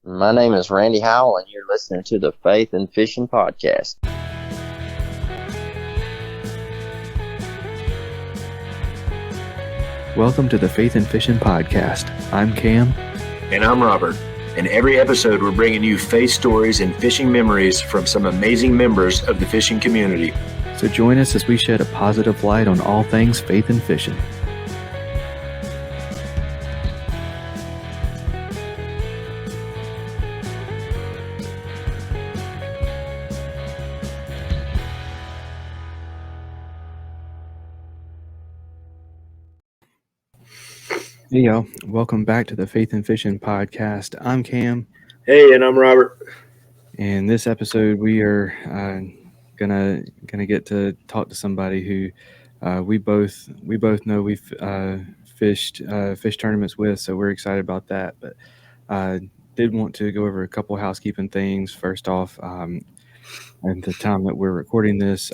My name is Randy Howell, and you're listening to the Faith and Fishing Podcast. Welcome to the Faith and Fishing Podcast. I'm Cam. And I'm Robert. In every episode, we're bringing you faith stories and fishing memories from some amazing members of the fishing community. So join us as we shed a positive light on all things faith and fishing. Hey y'all, welcome back to the Faith and Fishing Podcast. I'm Cam. Hey, and I'm Robert. And this episode we are gonna get to talk to somebody who we both know we've fished tournaments with, so we're excited about that. But did want to go over a couple housekeeping things. First off, at the time that we're recording this,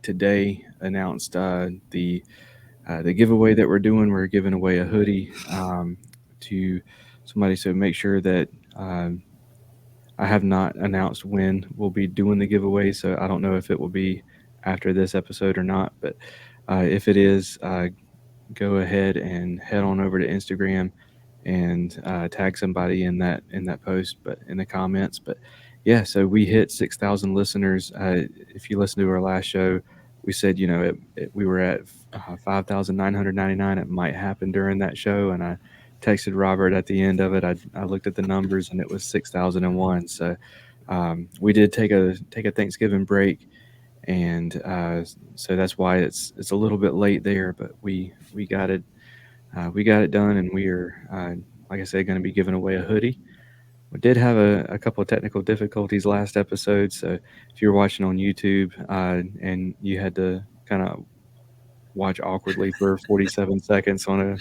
today announced the giveaway that we're doing. We're giving away a hoodie to somebody, so make sure that I have not announced when we'll be doing the giveaway, so I don't know if it will be after this episode or not, but if it is, go ahead and head on over to Instagram and tag somebody in that post, but in the comments. But yeah, so we hit 6,000 listeners. If you listen to our last show, we said, we were at 5,999. It might happen during that show, and I texted Robert at the end of it. I looked at the numbers, and it was 6,001. So we did take a Thanksgiving break, and so that's why it's a little bit late there. But we got it done, and we are, like I said, going to be giving away a hoodie. We did have a couple of technical difficulties last episode, so if you're watching on YouTube and you had to kind of watch awkwardly for 47 seconds on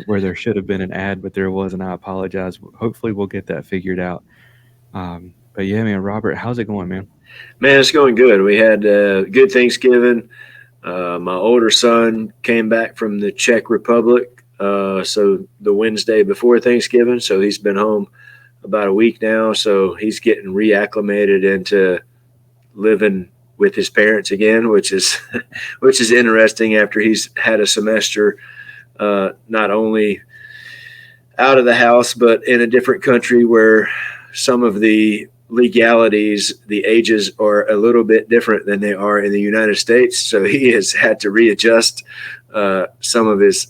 where there should have been an ad, but there wasn't, I apologize. Hopefully we'll get that figured out. But yeah, man, Robert, how's it going, man? Man, it's going good. We had a good Thanksgiving. My older son came back from the Czech Republic, so the Wednesday before Thanksgiving, so he's been home about a week now, so he's getting reacclimated into living with his parents again, which is interesting after he's had a semester not only out of the house but in a different country where some of the legalities, the ages are a little bit different than they are in the United States. So he has had to readjust some of his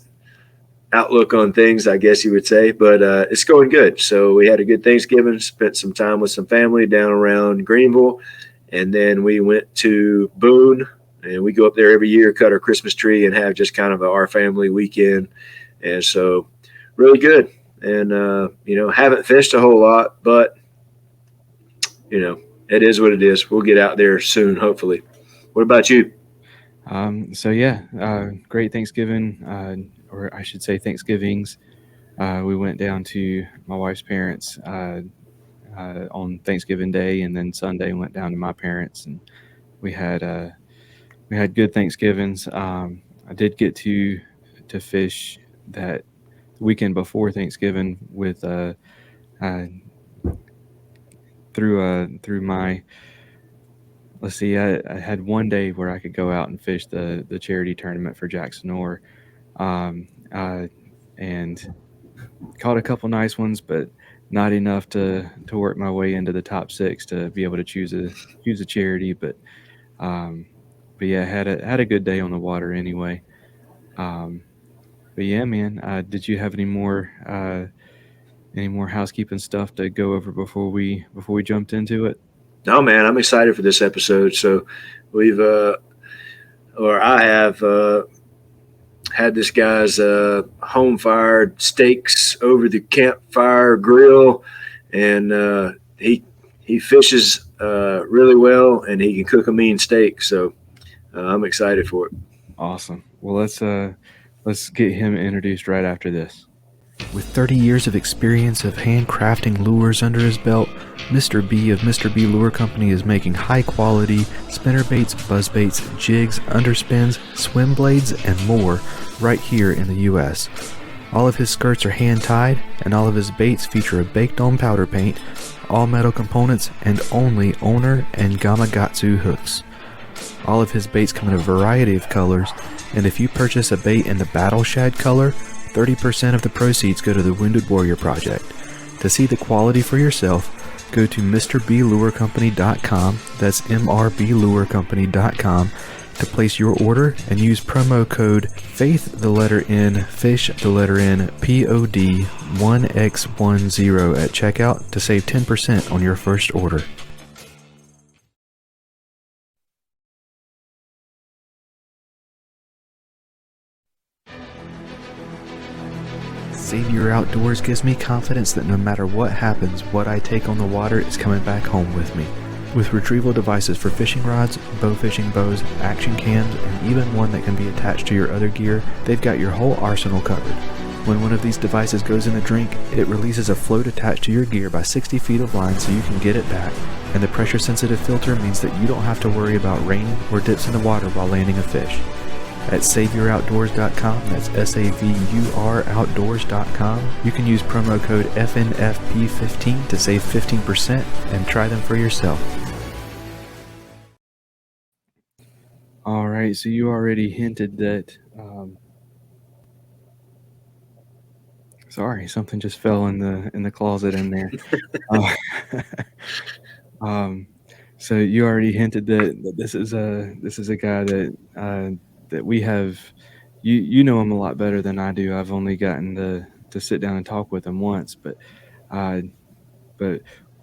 outlook on things, I guess you would say, but it's going good. So we had a good Thanksgiving, spent some time with some family down around Greenville, and then we went to Boone, and we go up there every year, cut our Christmas tree, and have just kind of our family weekend. And so really good. And, haven't fished a whole lot, but, it is what it is. We'll get out there soon, hopefully. What about you? Great Thanksgiving, or I should say Thanksgivings. We went down to my wife's parents on Thanksgiving Day, and then Sunday went down to my parents, and we had good Thanksgivings. I did get to fish that weekend before Thanksgiving with through my. Let's see, I had one day where I could go out and fish the charity tournament for Jaxton, and caught a couple nice ones, but not enough to work my way into the top 6 to be able to choose a charity. But yeah, had a good day on the water anyway. But yeah, man, did you have any more housekeeping stuff to go over before we jumped into it? No, man, I'm excited for this episode. So I have had this guy's home-fired steaks over the campfire grill, and he fishes really well, and he can cook a mean steak. So I'm excited for it. Awesome. Well, let's get him introduced right after this. With 30 years of experience of handcrafting lures under his belt, Mr. B of Mr. B Lure Company is making high-quality spinnerbaits, buzzbaits, jigs, underspins, swim blades, and more right here in the U.S. All of his skirts are hand-tied, and all of his baits feature a baked-on powder paint, all metal components, and only Owner and Gamakatsu hooks. All of his baits come in a variety of colors, and if you purchase a bait in the Battle Shad color, 30% of the proceeds go to the Wounded Warrior Project. To see the quality for yourself, go to MrBLureCompany.com, that's MRBLureCompany.com, to place your order and use promo code FAITHPOD1X10 at checkout to save 10% on your first order. Savior Outdoors gives me confidence that no matter what happens, what I take on the water is coming back home with me. With retrieval devices for fishing rods, bow fishing bows, action cams, and even one that can be attached to your other gear, they've got your whole arsenal covered. When one of these devices goes in the drink, it releases a float attached to your gear by 60 feet of line so you can get it back, and the pressure-sensitive filter means that you don't have to worry about rain or dips in the water while landing a fish. At SaviorOutdoors.com, that's SAVUR Outdoors.com, you can use promo code FNFP15 to save 15% and try them for yourself. All right, so you already hinted that. Sorry, something just fell in the closet in there. So you already hinted that this is a guy that we have. You know him a lot better than I do. I've only gotten to sit down and talk with him once, but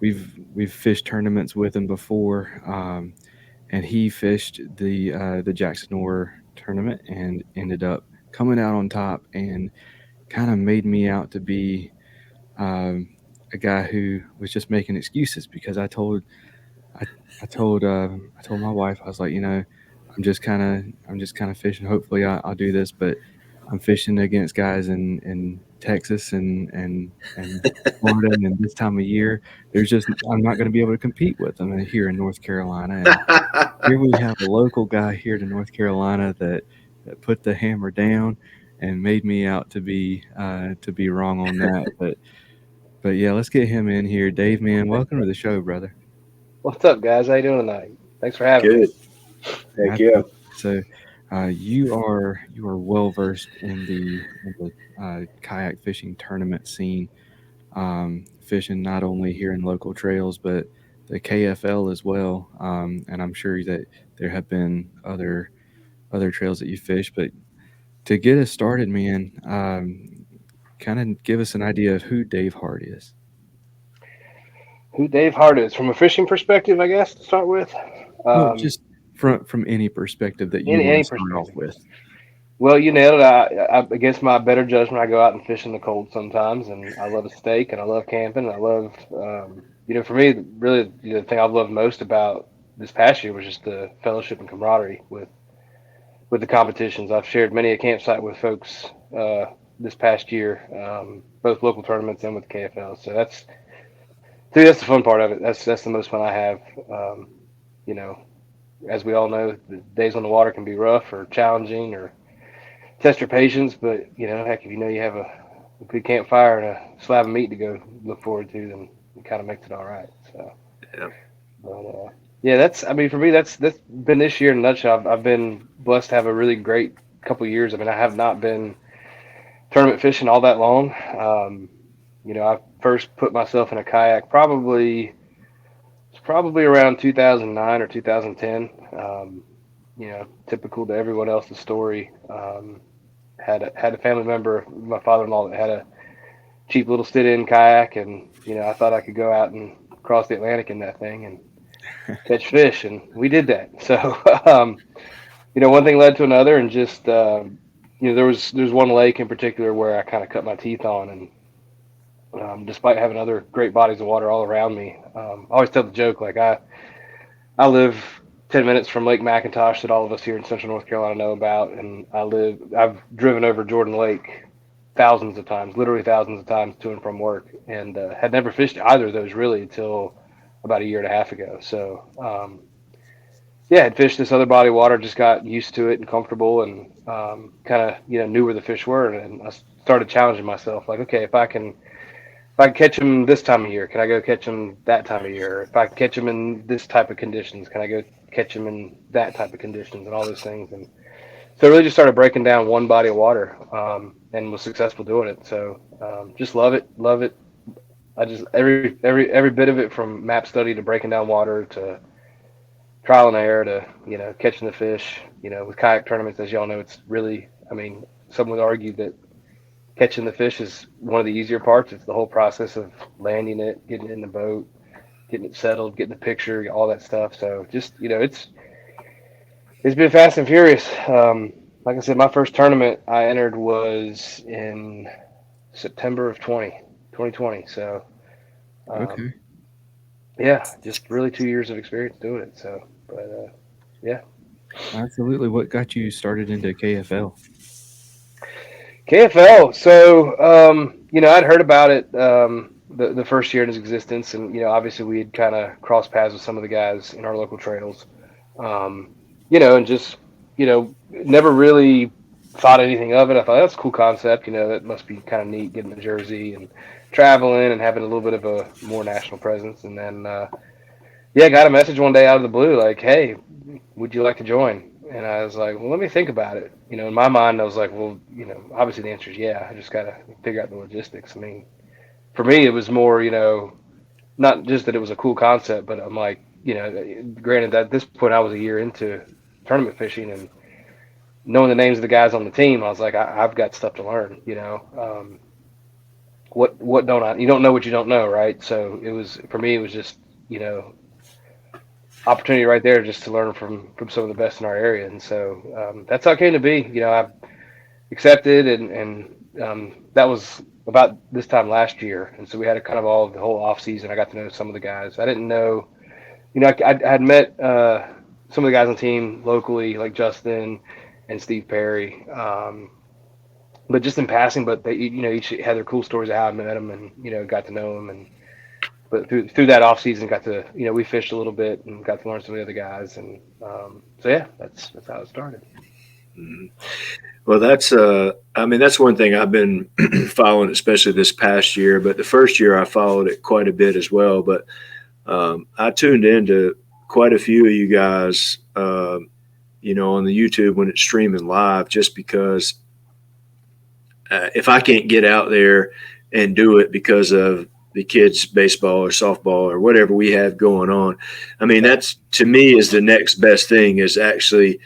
we've fished tournaments with him before. And he fished the Jaxton tournament and ended up coming out on top and kind of made me out to be a guy who was just making excuses because I told my wife, I was like, I'm just kind of fishing. Hopefully I'll do this, but I'm fishing against guys in Texas and Florida, and this time of year, I'm not going to be able to compete with them here in North Carolina. And here we have a local guy here to North Carolina that put the hammer down and made me out to be wrong on that. But yeah, let's get him in here. Dave, man, welcome to the show, brother. What's up, guys? How you doing tonight? Thanks for having me. Good. Thank you. So, you are well versed in the kayak fishing tournament scene, fishing not only here in local trails but the KFL as well. And I'm sure that there have been other trails that you fish. But to get us started, man, kind of give us an idea of who Dave Hart is. Who Dave Hart is from a fishing perspective, I guess, to start with. Well, just from any perspective that you want to start off with. Well, you nailed it. I against my better judgment, I go out and fish in the cold sometimes, and I love a steak, and I love camping, and I love, for me, really, the thing I've loved most about this past year was just the fellowship and camaraderie with the competitions. I've shared many a campsite with folks this past year, both local tournaments and with the KFL. So that's the fun part of it. That's the most fun I have. As we all know, the days on the water can be rough or challenging or test your patience. But heck, if you have a good campfire and a slab of meat to go look forward to, then it kind of makes it all right. So, Yeah. But, for me, that's been this year in a nutshell. I've been blessed to have a really great couple years. I mean, I have not been tournament fishing all that long. I first put myself in a kayak probably around 2009 or 2010. Typical to everyone else's story. Had a family member, my father-in-law, that had a cheap little sit-in kayak, and I thought I could go out and cross the Atlantic in that thing and catch fish, and we did that. So, one thing led to another, and just there's one lake in particular where I kind of cut my teeth on, and despite having other great bodies of water all around me, I always tell the joke, like I live 10 minutes from Lake McIntosh that all of us here in Central North Carolina know about, and I've driven over Jordan Lake thousands of times, literally thousands of times to and from work, and had never fished either of those really until about a year and a half ago. So, I'd fished this other body of water, just got used to it and comfortable, and kind of knew where the fish were, and I started challenging myself. Like, okay, if I can catch them this time of year, can I go catch them that time of year? If I catch them in this type of conditions, can I go catch them in that type of conditions and all those things? And so I really just started breaking down one body of water, and was successful doing it. So just love it, love it. I just every bit of it, from map study to breaking down water to trial and error to catching the fish. With kayak tournaments, as y'all know, it's really, I mean, some would argue that catching the fish is one of the easier parts. It's the whole process of landing it, getting it in the boat, getting it settled, getting the picture, all that stuff. So just it's been fast and furious. Like I said, my first tournament I entered was in September of 2020. So Okay. yeah, just really 2 years of experience doing it. So, but yeah. Absolutely. What got you started into KFL? KFL. So, I'd heard about it the first year in its existence, and obviously we had kind of crossed paths with some of the guys in our local trails, and just never really thought anything of it. I thought that's a cool concept. That must be kind of neat, getting the jersey and traveling and having a little bit of a more national presence. And then, yeah, I got a message one day out of the blue, like, "Hey, would you like to join?" And I was like, "Well, let me think about it." In my mind, I was like, "Well, obviously the answer is yeah. I just got to figure out the logistics." I mean, for me, it was more, not just that it was a cool concept, but I'm like, granted that at this point I was a year into tournament fishing, and knowing the names of the guys on the team, I was like, I've got stuff to learn. What don't I? You don't know what you don't know, right? So it was, for me, it was just, opportunity right there just to learn from some of the best in our area. And so that's how it came to be. I accepted, and that was about this time last year. And so we had a kind of the whole off season. I got to know some of the guys. I didn't know, I had met some of the guys on the team locally, like Justin and Steve Perry. But just in passing, but they, each had their cool stories of how I met them, and got to know them. And but through that off season, got to we fished a little bit and got to learn some of the other guys. And so yeah, that's how it started. Well, that's that's one thing I've been following, especially this past year. But the first year I followed it quite a bit as well. But I tuned into quite a few of you guys, on the YouTube when it's streaming live, just because if I can't get out there and do it because of the kids' baseball or softball or whatever we have going on, I mean, that's, to me, is the next best thing, is actually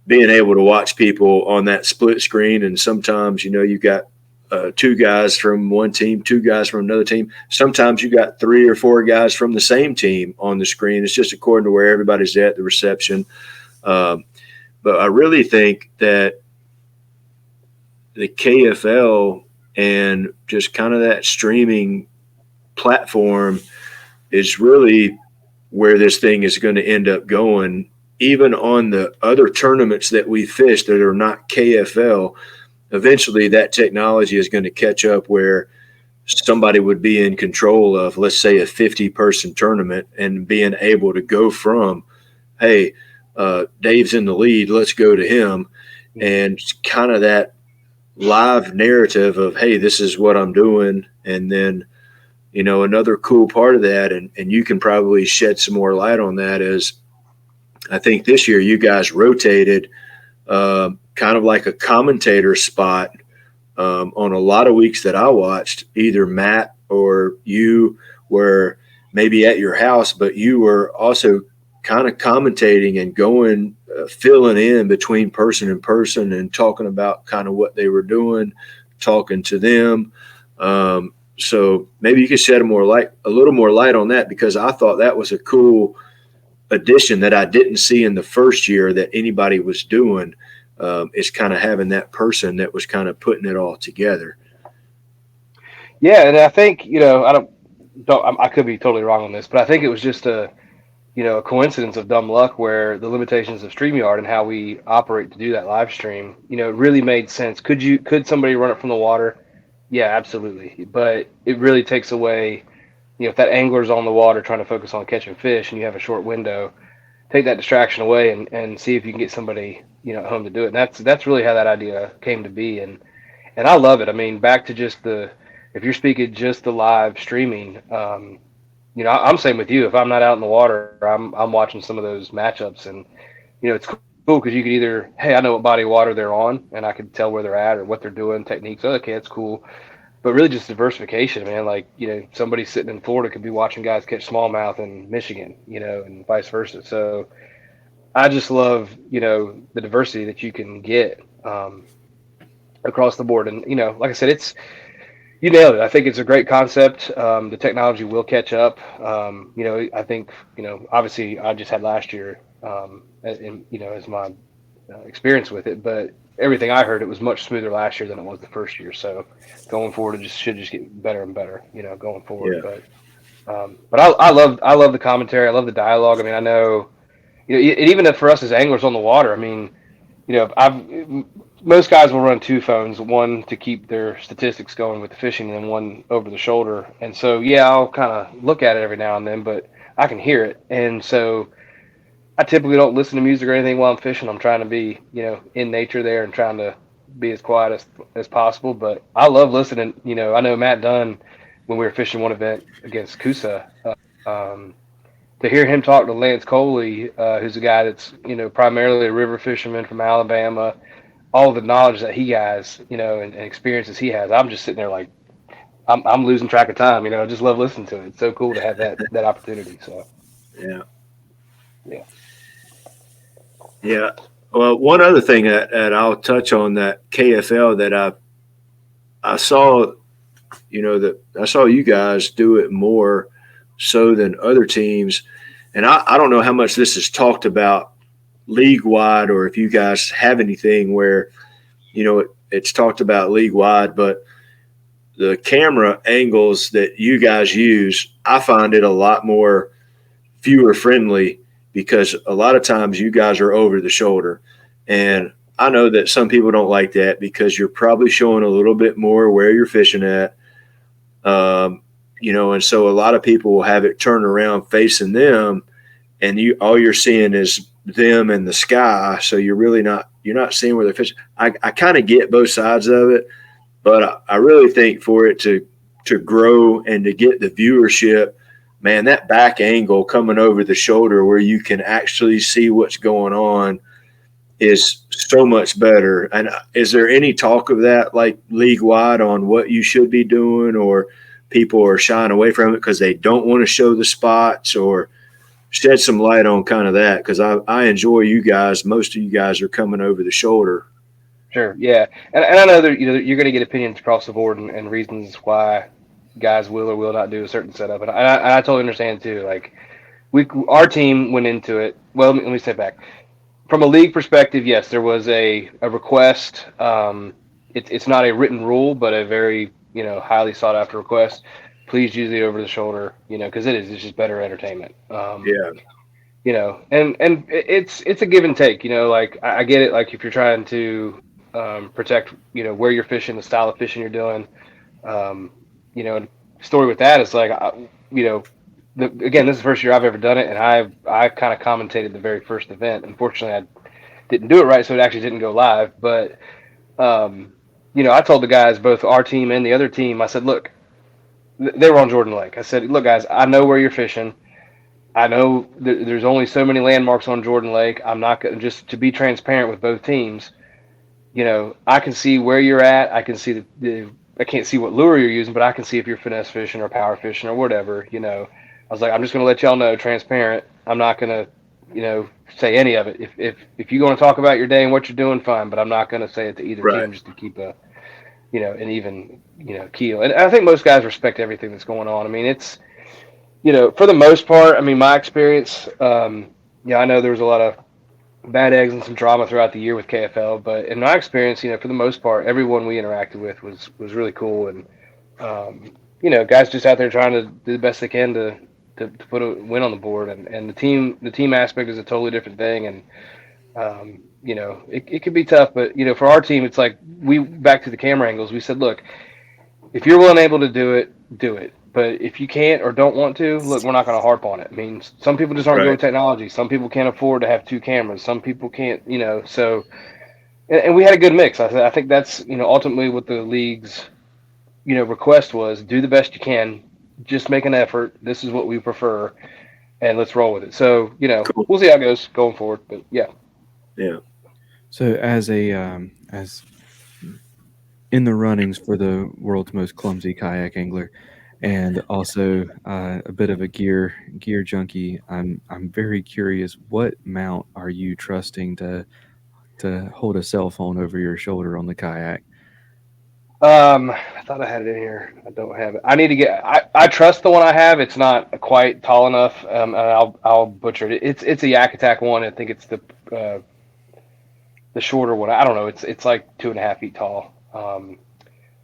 being able to watch people on that split screen. And sometimes, you got two guys from one team, two guys from another team. Sometimes you got 3 or 4 guys from the same team on the screen. It's just according to where everybody's at, the reception. But I really think that the KFL and just kind of that streaming platform is really where this thing is going to end up going. Even on the other tournaments that we fish that are not KFL, eventually that technology is going to catch up where somebody would be in control of, let's say, a 50-person tournament, and being able to go from, hey, Dave's in the lead, let's go to him, and kind of that live narrative of, hey, this is what I'm doing. And then, another cool part of that, and you can probably shed some more light on that, is I think this year you guys rotated kind of like a commentator spot on a lot of weeks that I watched. Either Matt or you were maybe at your house, but you were also kind of commentating and going, filling in between person and person and talking about kind of what they were doing, talking to them. So maybe you could shed a little more light on that, because I thought that was a cool addition that I didn't see in the first year that anybody was doing. Is kind of having that person that was kind of putting it all together. Yeah, and I think I could be totally wrong on this, but I think it was just a coincidence of dumb luck, where the limitations of StreamYard and how we operate to do that live stream, it really made sense. Could somebody run it from the water? Yeah, absolutely. But it really takes away, if that angler's on the water trying to focus on catching fish and you have a short window, take that distraction away and see if you can get somebody, at home to do it. And that's really how that idea came to be. And And I love it. I mean, back to just if you're speaking just the live streaming, I'm same with you. If I'm not out in the water, I'm watching some of those matchups, and it's cool because you could either, hey, I know what body of water they're on, and I can tell where they're at or what they're doing, techniques. Oh, okay, that's cool. But really, just diversification, man. Like somebody sitting in Florida could be watching guys catch smallmouth in Michigan, and vice versa. So I just love the diversity that you can get across the board, and like I said, you nailed it. I think it's a great concept. The technology will catch up. I think, obviously I just had last year, as my experience with it, but everything I heard, it was much smoother last year than it was the first year. So going forward, it should just get better and better, going forward. Yeah. But I love the commentary. I love the dialogue. I mean, I know, even if for us as anglers on the water, I mean, most guys will run two phones, one to keep their statistics going with the fishing, and one over the shoulder. And so, yeah, I'll kind of look at it every now and then, but I can hear it. And so, I typically don't listen to music or anything while I'm fishing. I'm trying to be, in nature there and trying to be as quiet as possible. But I love listening. I know Matt Dunn, when we were fishing one event against Coosa, um, to hear him talk to Lance Coley, who's a guy that's primarily a river fisherman from Alabama, all the knowledge that he has, and experiences he has, I'm just sitting there like I'm losing track of time. I just love listening to it. It's so cool to have that opportunity. So Yeah. yeah, Yeah. Well, one other thing that I'll touch on, that KFL, that I saw, that I saw you guys do it more so than other teams. And I don't know how much this is talked about league wide, or if you guys have anything where, it's talked about league wide, but the camera angles that you guys use, I find it a lot more viewer friendly, because a lot of times you guys are over the shoulder. And I know that some people don't like that because you're probably showing a little bit more where you're fishing at. And so a lot of people will have it turned around facing them, and all you're seeing is them and the sky. So you're not seeing where they're fishing. I kind of get both sides of it, but I really think for it to grow and to get the viewership, man, that back angle coming over the shoulder where you can actually see what's going on is so much better. And is there any talk of that, like league wide, on what you should be doing, or people are shying away from it because they don't want to show the spots, or shed some light on kind of that? Because I enjoy you guys. Most of you guys are coming over the shoulder. sure, yeah, and I know that you're going to get opinions across the board and reasons why guys will or will not do a certain setup, and I totally understand too. Like our team went into it. Well, let me step back. From a league perspective, yes, there was a request. It's not a written rule, but a very highly sought after request. Please use the over the shoulder, because it's just better entertainment. Yeah. And it's a give and take. Like I get it. Like if you're trying to protect, where you're fishing, the style of fishing you're doing. And story with that is like, again, this is the first year I've ever done it, and I kind of commentated the very first event. Unfortunately, I didn't do it right, so it actually didn't go live. But I told the guys, both our team and the other team, I said, look, they were on Jordan Lake. I said, look, guys, I know where you're fishing. I know there's only so many landmarks on Jordan Lake. I'm not going to, just to be transparent with both teams. I can see where you're at. I can see I can't see what lure you're using, but I can see if you're finesse fishing or power fishing or whatever. I was like, I'm just going to let y'all know, transparent. I'm not going to, say any of it. If you want to talk about your day and what you're doing, fine. But I'm not going to say it to either Right. team just to keep an even, keel. And I think most guys respect everything that's going on. I mean, it's, for the most part. I mean, my experience. I know there was a lot of bad eggs and some drama throughout the year with KFL, but in my experience, for the most part, everyone we interacted with was really cool, and guys just out there trying to do the best they can to put a win on the board, and the team aspect is a totally different thing, and it could be tough, but for our team, it's like back to the camera angles, we said, look, if you're willing and able to do it, do it. But if you can't or don't want to, look, we're not going to harp on it. I mean, some people just aren't good with technology. Some people can't afford to have two cameras. Some people can't, so and we had a good mix. I think that's, ultimately what the league's, request was: do the best you can, just make an effort. This is what we prefer, and let's roll with it. So, Cool. we'll see how it goes going forward. But yeah. Yeah. So as in the runnings for the world's most clumsy kayak angler, and also a bit of a gear junkie, I'm very curious. What mount are you trusting to hold a cell phone over your shoulder on the kayak? I thought I had it in here. I don't have it. I need to get. I trust the one I have. It's not quite tall enough. And I'll butcher it. It's a Yak Attack one. I think it's the shorter one. I don't know. It's like 2.5 feet tall.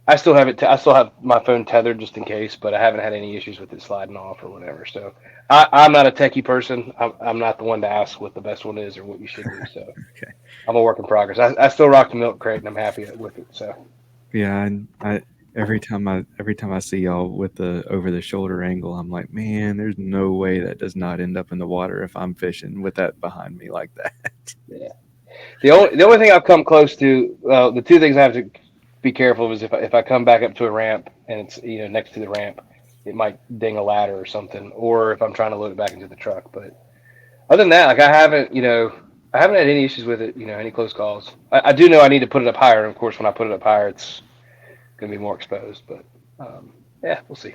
I still have it. I still have my phone tethered just in case, but I haven't had any issues with it sliding off or whatever. So I'm not a techie person. I'm not the one to ask what the best one is or what you should do. So Okay. I'm a work in progress. I still rock the milk crate and I'm happy with it. So Yeah, and I every time I see y'all with the over the shoulder angle, I'm like, man, there's no way that does not end up in the water if I'm fishing with that behind me like that. yeah. The only thing I've come close to, the two things I have to be careful of is if I come back up to a ramp and it's next to the ramp, it might ding a ladder or something, or if I'm trying to load it back into the truck. But other than that, like I haven't had any issues with it. Any close calls. I do know I need to put it up higher, and of course, when I put it up higher, it's going to be more exposed. But yeah, we'll see.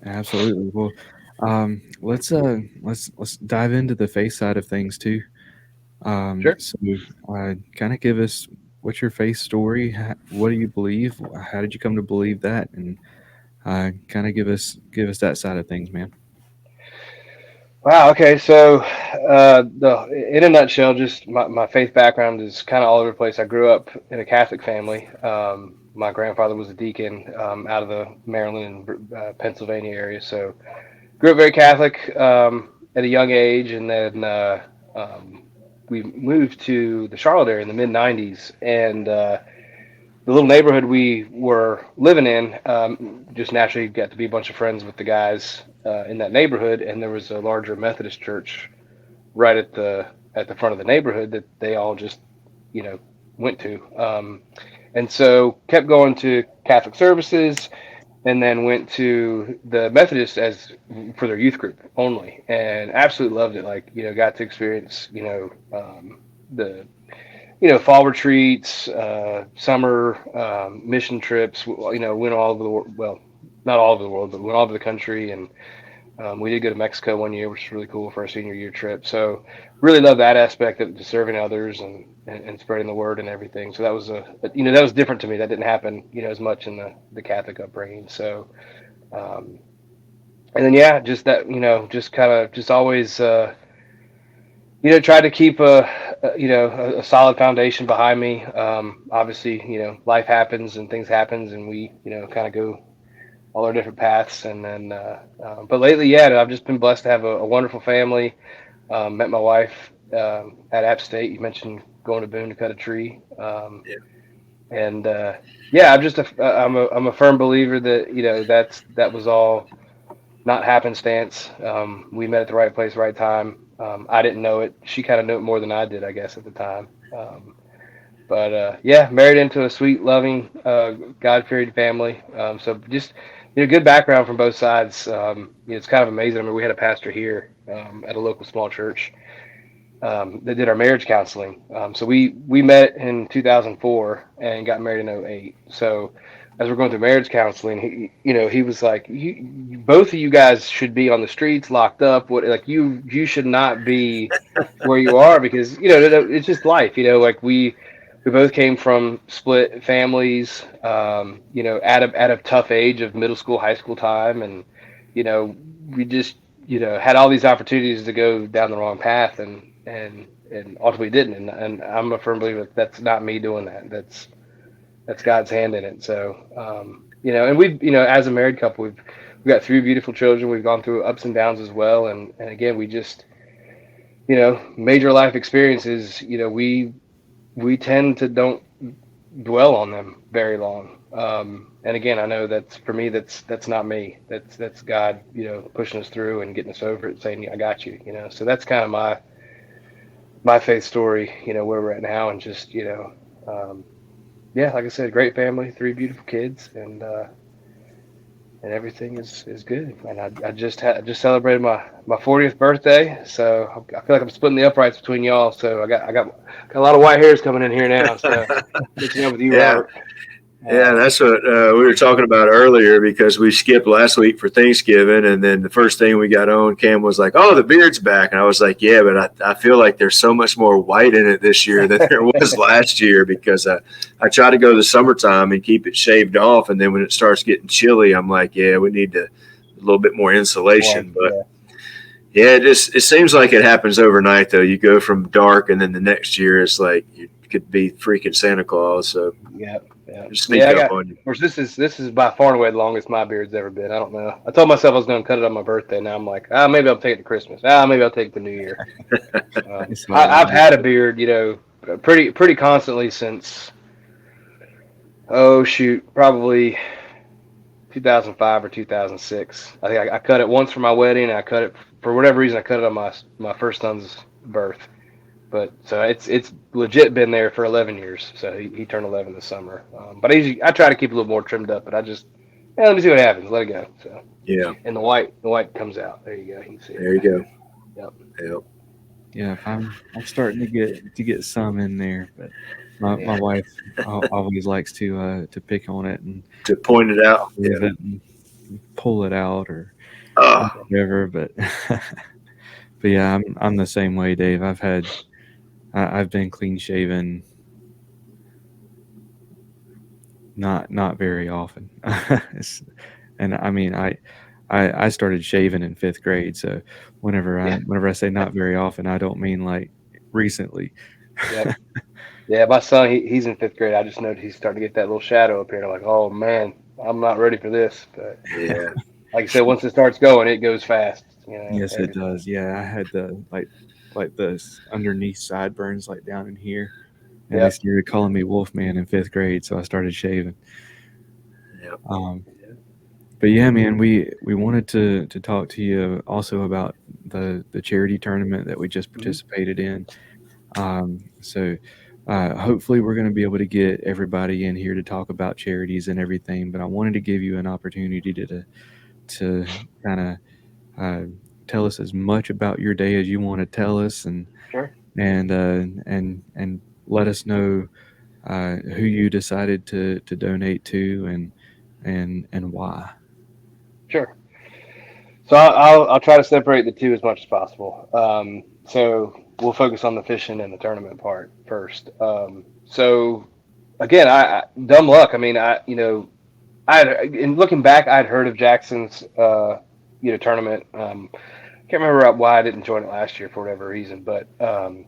Absolutely. Well, let's dive into the face side of things too. Sure. So, kind of give us what's your faith story? What do you believe? How did you come to believe that? And kind of give us that side of things, man. Wow. Okay. So, in a nutshell, just my faith background is kind of all over the place. I grew up in a Catholic family. My grandfather was a deacon out of the Maryland and Pennsylvania area. So, grew up very Catholic at a young age, and then we moved to the Charlotte area in the mid '90s, and the little neighborhood we were living in, just naturally got to be a bunch of friends with the guys in that neighborhood, and there was a larger Methodist church right at the front of the neighborhood that they all just you know went to, and so kept going to Catholic services, and then went to the Methodist as for their youth group only, and absolutely loved it. Like got to experience the fall retreats, summer mission trips. Went all over the world. Well, not all over the world, but went all over the country. And we did go to Mexico one year, which was really cool for our senior year trip. So really love that aspect of serving others and spreading the word and everything. So that was that was different to me. That didn't happen as much in the Catholic upbringing. So and then yeah, just that just kind of just always. Try to keep a solid foundation behind me. Obviously, life happens and things happens, and we kind of go all our different paths. And then, but lately, yeah, I've just been blessed to have a wonderful family. Met my wife at App State. You mentioned going to Boone to cut a tree, Yeah. and yeah, I'm a firm believer that that was all not happenstance. We met at the right place, right time. I didn't know it. She kind of knew it more than I did, I guess, at the time. But yeah, married into a sweet, loving, God-fearing family. So just good background from both sides. It's kind of amazing. I mean, we had a pastor here at a local small church that did our marriage counseling. So we met in 2004 and got married in '08. So as we're going through marriage counseling, he was like, both of you guys should be on the streets, locked up. What like you should not be where you are because it's just life. Like we both came from split families. At a tough age of middle school, high school time, and we just had all these opportunities to go down the wrong path and ultimately didn't. And I'm a firm believer that's not me doing that. That's God's hand in it. So and we've as a married couple, we've got 3 beautiful children. We've gone through ups and downs as well. And again, we just major life experiences. We tend to don't dwell on them very long. And again, I know that's for me. That's not me. That's God, pushing us through and getting us over it, saying, "I got you." So that's kind of my faith story, where we're at now, and just, yeah, like I said, great family, 3 beautiful kids, and everything is good. And I just celebrated my 40th birthday, so I feel like I'm splitting the uprights between y'all. So I got a lot of white hairs coming in here now. So catching up with you, Yeah. Robert. Yeah, Um, that's what we were talking about earlier because we skipped last week for Thanksgiving, and then the first thing we got on, Cam was like, "Oh, the beard's back," and I was like, "Yeah, but I feel like there's so much more white in it this year than there was last year because I try to go the summertime and keep it shaved off, and then when it starts getting chilly, I'm like, yeah, we need a little bit more insulation." But yeah, yeah, it seems like it happens overnight though. You go from dark, and then the next year it's like you could be freaking Santa Claus. So yeah, yeah, just yeah. sneak up on you. Of course, this is by far and away the longest my beard's ever been. I don't know. I told myself I was going to cut it on my birthday. Now I'm like, maybe I'll take it to Christmas. Maybe I'll take it to New Year. It's all right. I've had a beard, pretty constantly since, oh shoot, probably 2005 or 2006. I think I cut it once for my wedding. I cut it for whatever reason. I cut it on my first son's birth. But so it's legit been there for 11 years. So he turned 11 this summer. But I try to keep it a little more trimmed up. But let me see what happens. Let it go. So Yeah, and the white comes out. There you go. You can see it. there you go. Yep. Yep. Yeah, if I'm starting to get some in there, but my Yeah. wife always likes to pick on it and To point it out. move Yeah. it and pull it out or Oh, whatever. But but yeah, I'm the same way, Dave. I've been clean shaven not very often. And I mean I started shaving in 5th grade, so Yeah. whenever I say not very often, I don't mean like recently. Yep. Yeah. My son, he's in 5th grade. I just noticed he's starting to get that little shadow up here. I'm like, oh man, I'm not ready for this. But yeah. like I said, once it starts going, it goes fast. Yes, it Everything. does. Yeah, I had the like the underneath sideburns like down in here, and they Yep. started calling me Wolfman in 5th grade, so I started shaving. Yep. Um, but yeah, man, we wanted to talk to you also about the charity tournament that we just Mhm. participated in. So hopefully we're going to be able to get everybody in here to talk about charities and everything. But I wanted to give you an opportunity to kind of uh, tell us as much about your day as you want to tell us, Sure. and let us know who you decided to donate to and why. Sure. So I'll try to separate the two as much as possible. So we'll focus on the fishing and the tournament part first. So again, I dumb luck. I mean, in looking back, I'd heard of Jackson's tournament. Can't remember why I didn't join it last year for whatever reason, but but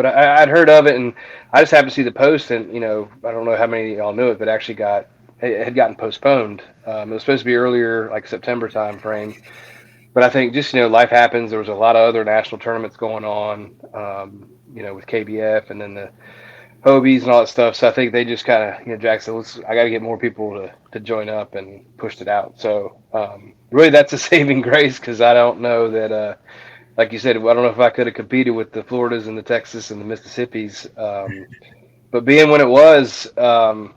I'd heard of it, and I just happened to see the post, and I don't know how many of y'all knew it, but actually it had gotten postponed. It was supposed to be earlier, like September time frame, but I think just life happens. There was a lot of other national tournaments going on, with KBF and then the Hobies and all that stuff. So I think they just kind of, Jackson, I got to get more people to join up, and pushed it out. So really, that's a saving grace, because I don't know that. Like you said, I don't know if I could have competed with the Floridas and the Texas and the Mississippis. But being when it was, the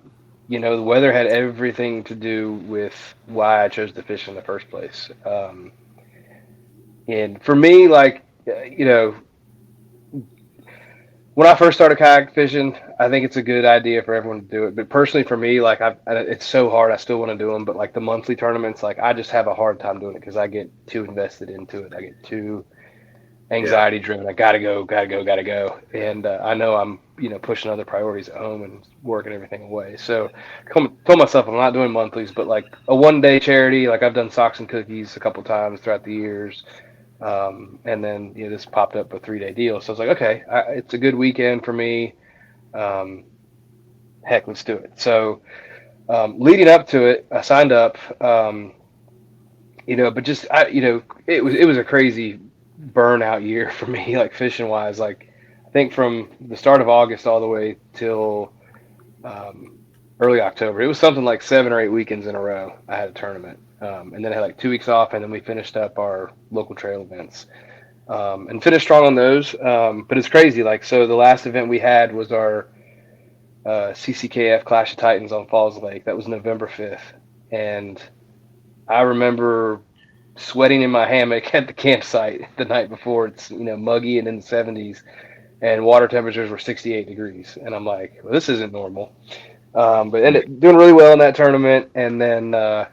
weather had everything to do with why I chose to fish in the first place. And for me, like, when I first started kayak fishing, I think it's a good idea for everyone to do it. But personally, for me, like, it's so hard. I still want to do them, but like the monthly tournaments, like, I just have a hard time doing it because I get too invested into it. I get too Yeah. anxiety driven. I gotta go, gotta go, and I know I'm pushing other priorities at home and working everything away. So told myself I'm not doing monthlies, but like a 1 day charity. Like, I've done socks and cookies a couple times throughout the years, and then this popped up a 3 day deal. So I was like, okay, it's a good weekend for me. Um, Heck, let's do it. So leading up to it, I signed up. But just it was a crazy burnout year for me, like fishing wise. Like, I think from the start of August all the way till um, early October, it was something like 7 or 8 weekends in a row. I had a tournament, and then I had like 2 weeks off, and then we finished up our local trail events. and finished strong on those. But it's crazy. Like, so the last event we had was our CCKF Clash of Titans on Falls Lake. That was November 5th. And I remember sweating in my hammock at the campsite the night before. It's, muggy and in the 70s, and water temperatures were 68 degrees. And I'm like, well, this isn't normal. But ended up doing really well in that tournament. And then, of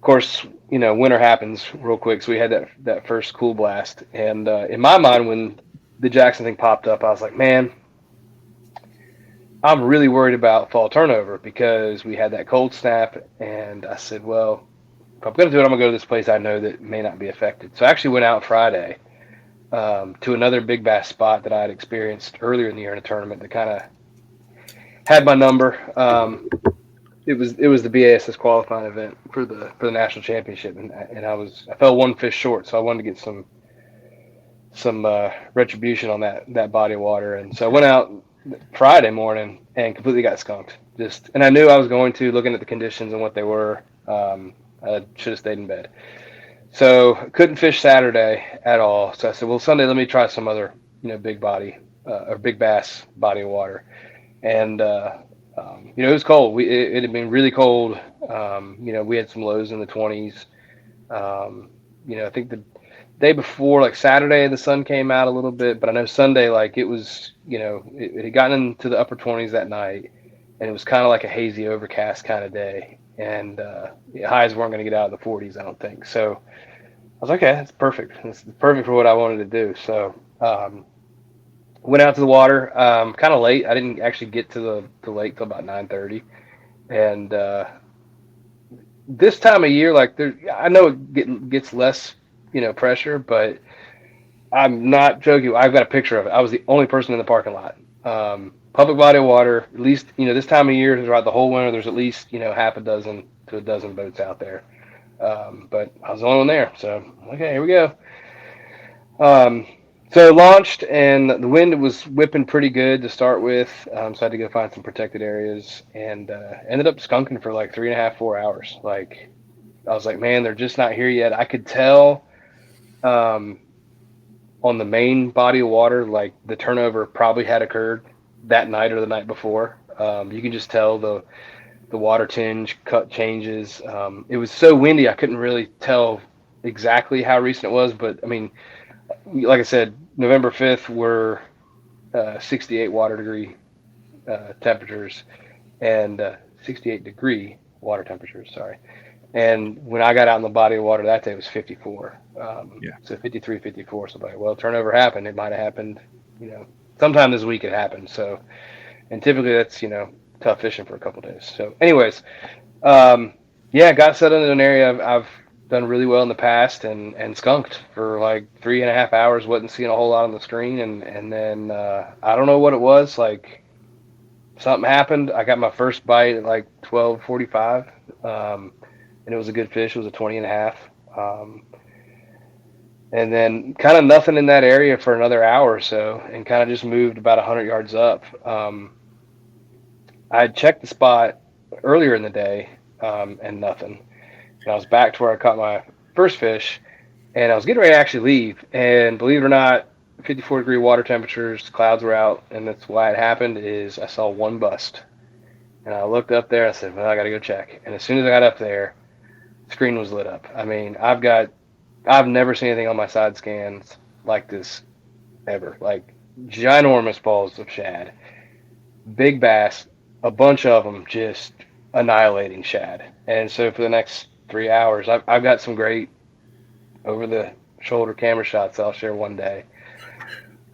course, winter happens real quick. So we had that first cool blast. And in my mind, when the Jaxton thing popped up, I was like, man, I'm really worried about fall turnover because we had that cold snap. And I said, well, if I'm going to do it, I'm going to go to this place I know that may not be affected. So I actually went out Friday to another big bass spot that I had experienced earlier in the year in a tournament that kind of had my number. It was the BASS qualifying event for the national championship, and I fell one fish short, so I wanted to get some retribution on that body of water, and so I went out Friday morning and completely got skunked. And I knew I was going to, looking at the conditions and what they were. I should have stayed in bed. So couldn't fish Saturday at all. So I said, well, Sunday, let me try some other, big body or big bass body of water. And, it was cold. It had been really cold. We had some lows in the 20s. I think the day before, like Saturday, the sun came out a little bit, but I know Sunday, like it was, it had gotten into the upper 20s that night, and it was kind of like a hazy, overcast kind of day. And highs weren't going to get out of the 40s, I don't think. So I was like, okay, that's perfect. It's perfect for what I wanted to do. So went out to the water kind of late. I didn't actually get to the lake till about 9:30. And this time of year, like I know it gets less, pressure, but I'm not joking. I've got a picture of it. I was the only person in the parking lot. Public body of water. At least, this time of year, throughout the whole winter, there's at least, half a dozen to a dozen boats out there. But I was the only one there. So, okay, here we go. So launched, and the wind was whipping pretty good to start with. So I had to go find some protected areas, and ended up skunking for like 3.5, 4 hours. Like, I was like, man, they're just not here yet. I could tell on the main body of water, like the turnover probably had occurred that night or the night before. You can just tell the water tinge cut changes. It was so windy, I couldn't really tell exactly how recent it was, but I mean, like I said, November 5th were 68 water degree temperatures, and 68 degree water temperatures, sorry. And when I got out in the body of water that day, it was 54. So 53, 54. So, well, turnover happened. It might have happened, sometime this week it happened. So, and typically that's, tough fishing for a couple days. So anyways, got set into an area I've done really well in the past, and skunked for like 3.5 hours. Wasn't seeing a whole lot on the screen, and then I don't know what it was. Like, something happened. I got my first bite at like 12:45, and it was a good fish. It was a 20.5. And then kind of nothing in that area for another hour or so, and kind of just moved about 100 yards up. I had checked the spot earlier in the day, and nothing. And I was back to where I caught my first fish, and I was getting ready to actually leave. And believe it or not, 54-degree water temperatures, clouds were out, and that's why it happened. Is I saw one bust, and I looked up there. I said, "Well, I got to go check." And as soon as I got up there, the screen was lit up. I mean, I've never seen anything on my side scans like this ever. Like, ginormous balls of shad, big bass, a bunch of them just annihilating shad. And so for the next 3 hours, I've got some great over the shoulder camera shots that I'll share one day.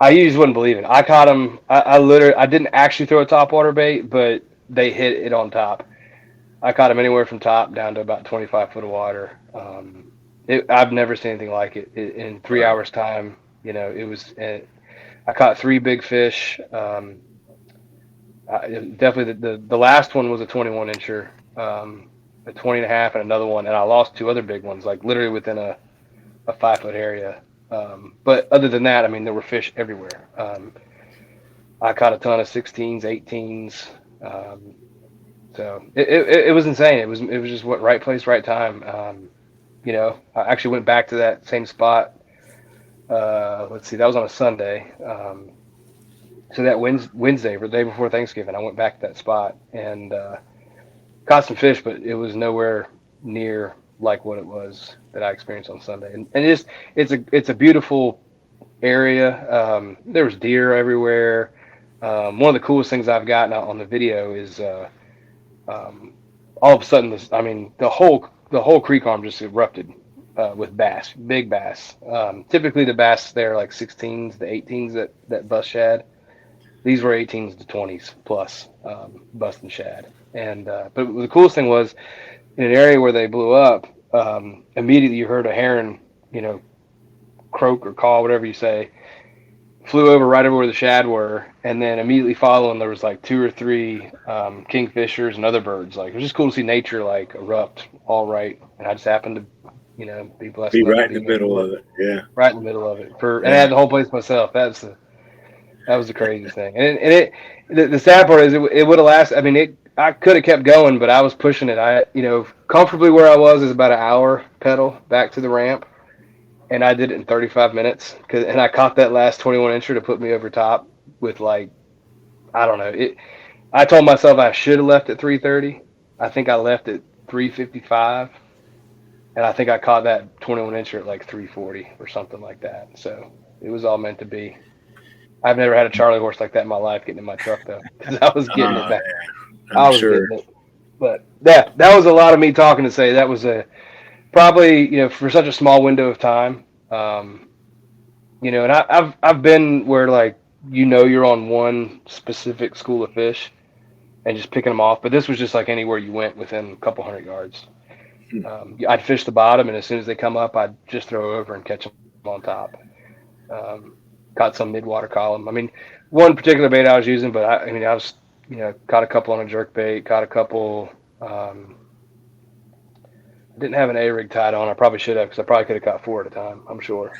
You just wouldn't believe it. I caught them. I didn't actually throw a topwater bait, but they hit it on top. I caught them anywhere from top down to about 25 foot of water. I've never seen anything like it. In 3 hours time. It was. I caught 3 big fish. Definitely the last one was a 21 incher, a 20.5, and another one, and I lost 2 other big ones, like literally within a 5 foot area. But other than that, I mean, there were fish everywhere. I caught a ton of 16s, 18s. So it was insane. It was just what, right place, right time. I actually went back to that same spot let's see, that was on a Sunday. So that Wednesday, the day before Thanksgiving, I went back to that spot and caught some fish, but it was nowhere near like what it was that I experienced on Sunday. And it's a beautiful area. There was deer everywhere. One of the coolest things I've gotten out on the video is um, all of a sudden, the whole creek arm just erupted with bass, big bass. Typically, the bass there are like 16s to 18s that bust shad. These were 18s to 20s plus busting shad. And but the coolest thing was in an area where they blew up. Immediately, you heard a heron, croak or call, whatever you say, flew over right over where the shad were, and then immediately following there was like two or three kingfishers and other birds. Like it was just cool to see nature like erupt all right, and I just happened to, be blessed Be enough to right be in the near middle of it. Yeah. right in the middle of it and I Yeah. had the whole place to myself. That was the craziest thing, the sad part is it would have lasted. I mean, I could have kept going, but I was pushing it. Comfortably where I was is about an hour pedal back to the ramp, and I did it in 35 minutes. And I caught that last 21 incher to put me over top with like, I don't know. I told myself I should have left at 3:30. I think I left at 3:55, and I think I caught that 21 incher at like 3:40 or something like that. So it was all meant to be. I've never had a Charlie horse like that in my life getting in my truck though, because I was getting it back. I'm I was sure. getting it. But that was a lot of me talking to say that was probably for such a small window of time. And I've been where like you're on one specific school of fish and just picking them off, but this was just like anywhere you went within a couple hundred yards. Hmm. I'd fish the bottom, and as soon as they come up, I'd just throw over and catch them on top. Um, Caught some mid-water column. I mean, one particular bait I was using, but I was caught a couple on a jerk bait, caught a couple. Didn't have an A rig tied on. I probably should have because I probably could have caught four at a time. I'm sure.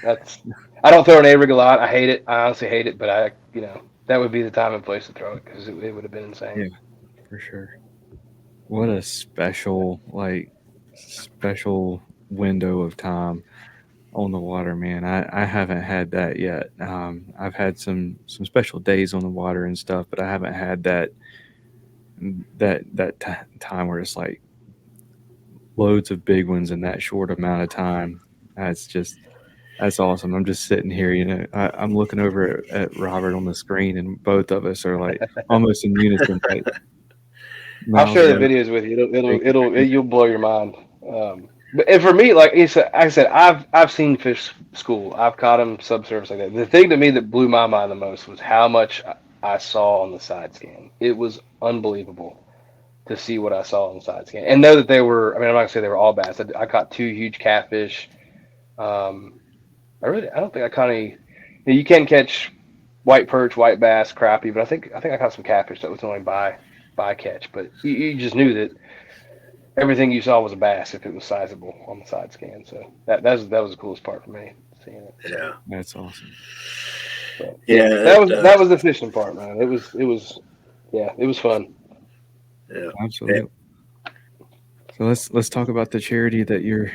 I don't throw an A rig a lot. I hate it. I honestly hate it. But that would be the time and place to throw it because it would have been insane. Yeah, for sure. What a special window of time on the water, man. I haven't had that yet. I've had some special days on the water and stuff, but I haven't had time where it's like loads of big ones in that short amount of time. That's awesome. I'm just sitting here, I'm looking over at Robert on the screen, and both of us are like almost in unison, like I'll mouths share the open. videos with you. Thank you. You'll blow your mind. And for me, like I said, I've seen fish school. I've caught them subsurface like that. The thing to me that blew my mind the most was how much I saw on the side scan. It was unbelievable to see what I saw on the side scan and know that they were. I mean, I'm not gonna say they were all bass. I caught two huge catfish. Um, I don't think I caught any. You can catch white perch, white bass, crappie, but I think I caught some catfish that was only by catch. But you just knew that everything you saw was a bass if it was sizable on the side scan. So that was the coolest part for me, seeing it. Yeah. That's awesome. But, Yeah. that was the fishing part, man. It was fun. Yeah. Absolutely. So let's talk about the charity that you're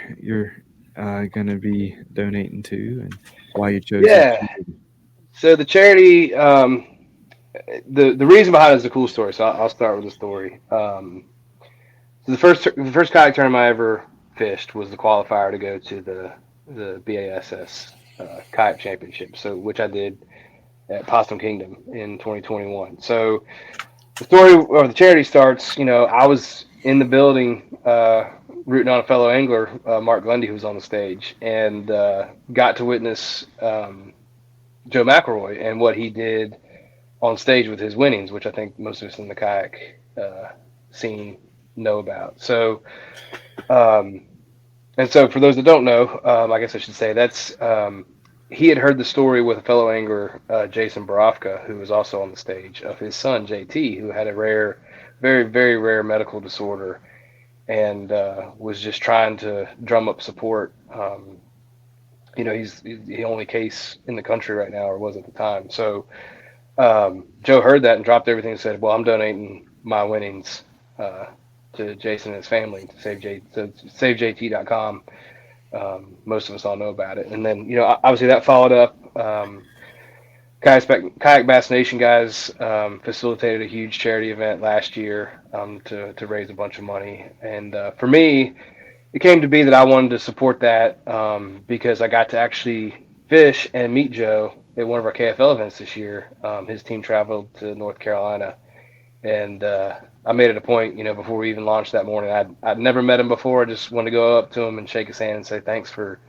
going to be donating to and why you chose that Yeah. charity. So the charity, the reason behind it is a cool story. So I'll start with the story. So the first kayak tournament I ever fished was the qualifier to go to the BASS kayak championship. So which I did at Possum Kingdom in 2021. So the story or the charity starts. I was in the building rooting on a fellow angler, Mark Grundy, who was on the stage, and got to witness Joe McElroy and what he did on stage with his winnings, which I think most of us in the kayak scene know about. So, and so for those that don't know, I guess I should say that's he had heard the story with a fellow angler, Jason Borofka, who was also on the stage, of his son JT, who had a rare, very very rare medical disorder, and was just trying to drum up support. He's the only case in the country right now, or was at the time. So Joe heard that and dropped everything and said, "Well, I'm donating my winnings to Jason and his family to save JT.com." most of us all know about it. And then, obviously that followed up. Kayak Bass Nation guys facilitated a huge charity event last year to raise a bunch of money. And for me, it came to be that I wanted to support that because I got to actually fish and meet Joe at one of our KFL events this year. His team traveled to North Carolina, and I made it a point, before we even launched that morning. I'd never met him before. I just wanted to go up to him and shake his hand and say thanks for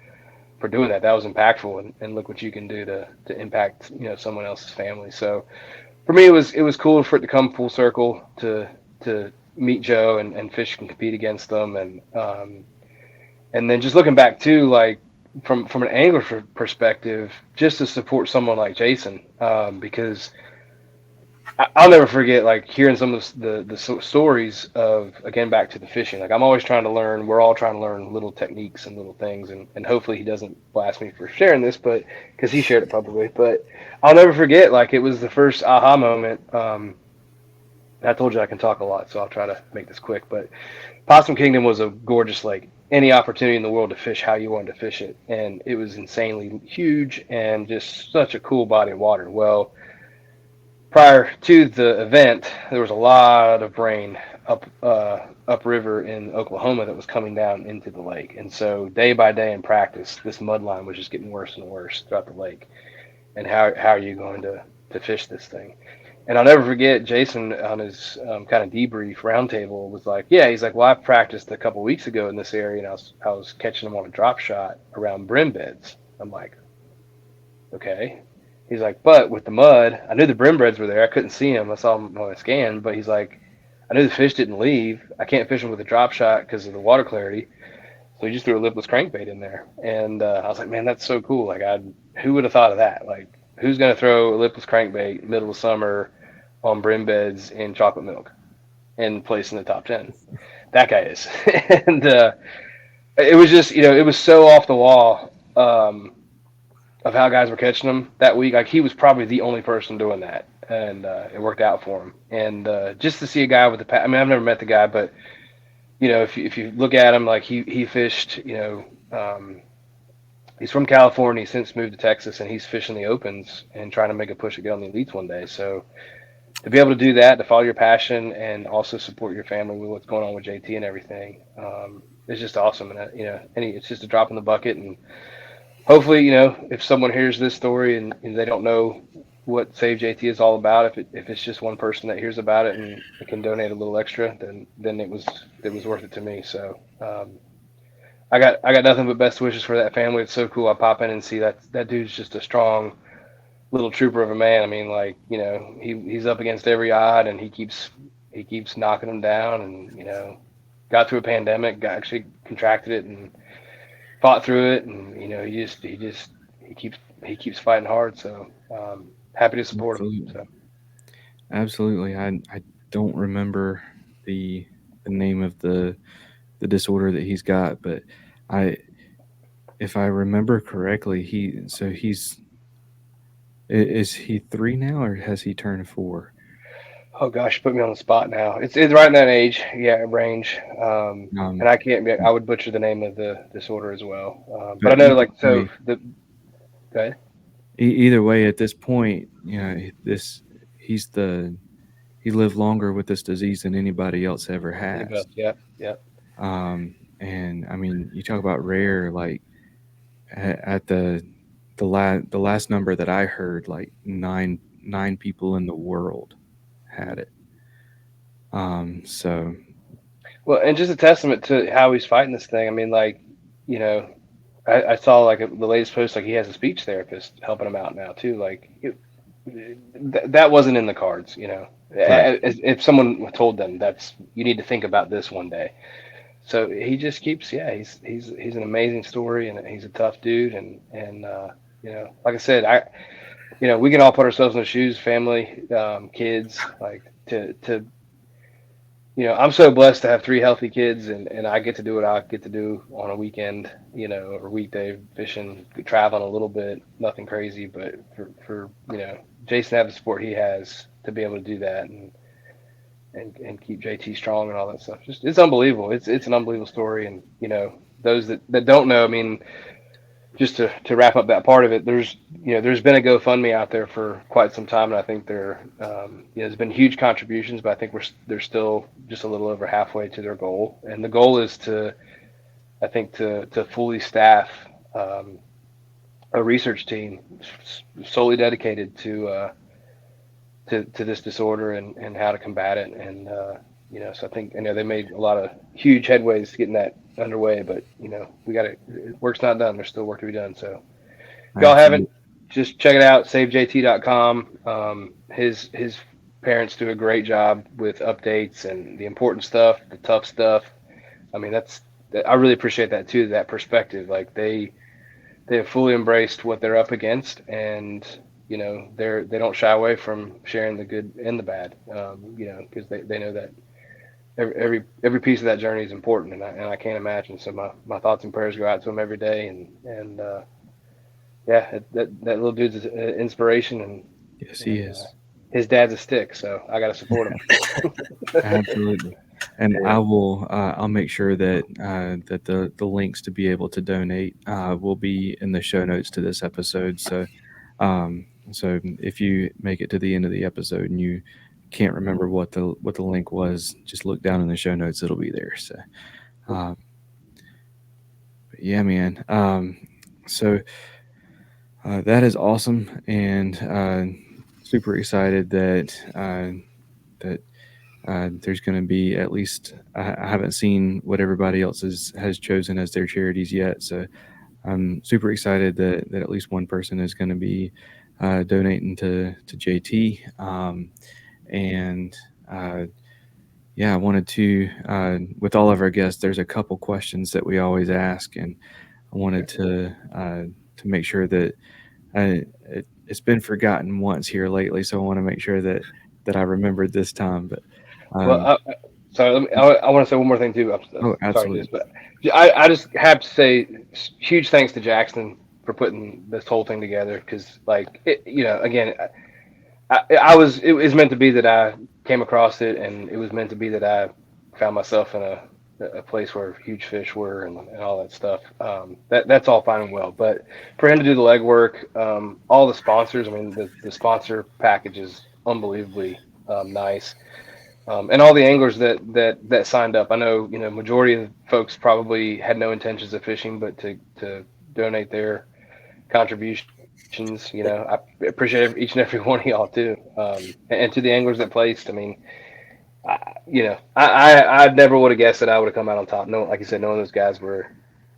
doing that. That was impactful, and look what you can do to impact someone else's family. So for me, it was cool for it to come full circle to meet Joe and fish and compete against them, and then just looking back too, like from an angler perspective, just to support someone like Jason, because I'll never forget like hearing some of the stories of, again, back to the fishing. Like, I'm always trying to learn. We're all trying to learn little techniques and little things, and hopefully he doesn't blast me for sharing this, but because he shared it publicly. But I'll never forget, like, it was the first aha moment. I told you I can talk a lot, so I'll try to make this quick. But Possum Kingdom was a gorgeous lake. Any opportunity in the world to fish how you wanted to fish it, and it was insanely huge and just such a cool body of water. Well, prior to the event, there was a lot of rain upriver in Oklahoma that was coming down into the lake, and so day by day in practice, this mud line was just getting worse and worse throughout the lake. And how are you going to fish this thing? And I'll never forget Jason on his kind of debrief roundtable was like, yeah, he's like, well, I practiced a couple weeks ago in this area, and I was catching them on a drop shot around brim beds. I'm like, okay. He's like, but with the mud, I knew the brim beds were there. I couldn't see them. I saw them on my scan, but he's like, I knew the fish didn't leave. I can't fish them with a drop shot because of the water clarity. So he just threw a lipless crankbait in there, and I was like, man, that's so cool. Like, who would have thought of that? Like, who's gonna throw a lipless crankbait middle of summer on brim beds in chocolate milk and place in the top 10? That guy is, and it was just, it was so off the wall of how guys were catching them that week. Like, he was probably the only person doing that, and it worked out for him. And just to see a guy with I mean, I've never met the guy, but if you look at him, like he fished, he's from California. He's since moved to Texas, and he's fishing the opens and trying to make a push to get on the elites one day. So to be able to do that, to follow your passion, and also support your family with what's going on with JT and everything, it's just awesome. And it's just a drop in the bucket. And hopefully, if someone hears this story and they don't know what Save JT is all about, if it's just one person that hears about it and can donate a little extra, then it was worth it to me. So I got nothing but best wishes for that family. It's so cool. I pop in and see that dude's just a strong little trooper of a man. I mean, like, he's up against every odd, and he keeps knocking them down, and got through a pandemic, actually contracted it and fought through it, and he keeps fighting hard. So happy to support him. So. Absolutely. I don't remember the name of the disorder that he's got, but if I remember correctly, he's is he 3 now, or has he turned 4? Oh gosh, you put me on the spot now. It's right in that age, range. And I would butcher the name of the disorder as well. But I know, like, so the. Go ahead. Either way, at this point, he lived longer with this disease than anybody else ever has. Yeah. And I mean, you talk about rare, like at the last number that I heard, like nine people in the world had it. So. Well, and just a testament to how he's fighting this thing. I mean, like, I saw, like, the latest post, like, he has a speech therapist helping him out now too. Like, that wasn't in the cards, Right. If someone told them you need to think about this one day. So he just keeps, he's an amazing story, and he's a tough dude. And like I said, we can all put ourselves in the shoes, family, kids, like to I'm so blessed to have 3 healthy kids, and I get to do what I get to do on a weekend, or weekday, fishing, traveling a little bit, nothing crazy, but for Jason to have the support he has to be able to do that and keep JT strong and all that stuff. Just, it's unbelievable. It's an unbelievable story, and those that don't know, I mean, just to wrap up that part of it, there's been a GoFundMe out there for quite some time, and I think there's been huge contributions, but I think they're still just a little over halfway to their goal, and the goal is to fully staff a research team solely dedicated to this disorder and how to combat it. And so I think they made a lot of huge headways getting that underway, but work's not done. There's still work to be done. So if y'all haven't, just check it out, savejt.com. His parents do a great job with updates and the important stuff, the tough stuff. I mean, I really appreciate that too, that perspective. Like they have fully embraced what they're up against, and they don't shy away from sharing the good and the bad, because they know that every piece of that journey is important, and I can't imagine. So my thoughts and prayers go out to them every day, and that little dude's an inspiration, and yes, he is. His dad's a stick, so I got to support him. Absolutely. And Yeah. I'll make sure that that the links to be able to donate will be in the show notes to this episode. So so if you make it to the end of the episode and you can't remember what the link was, just look down in the show notes; it'll be there. So, but yeah, man. So that is awesome, and super excited that there's going to be at least I haven't seen what everybody else has chosen as their charities yet, so I'm super excited that at least one person is going to be donating to JT, and I wanted to with all of our guests, there's a couple questions that we always ask, and I wanted to make sure that it's been forgotten once here lately, so I want to make sure that I remembered this time, but. Well, sorry. I want to say one more thing too. I'm sorry to Absolutely. this, but I just have to say huge thanks to Jaxton for putting this whole thing together. Because again, it was meant to be that I came across it, and it was meant to be that I found myself in a place where huge fish were and all that stuff. That's all fine and well, but for him to do the legwork, all the sponsors. I mean, the sponsor package is unbelievably nice. And all the anglers that signed up, I know, majority of folks probably had no intentions of fishing, but to donate their contributions, I appreciate each and every one of y'all too. And to the anglers that placed, I mean, I never would have guessed that I would have come out on top. No, like you said, none of those guys were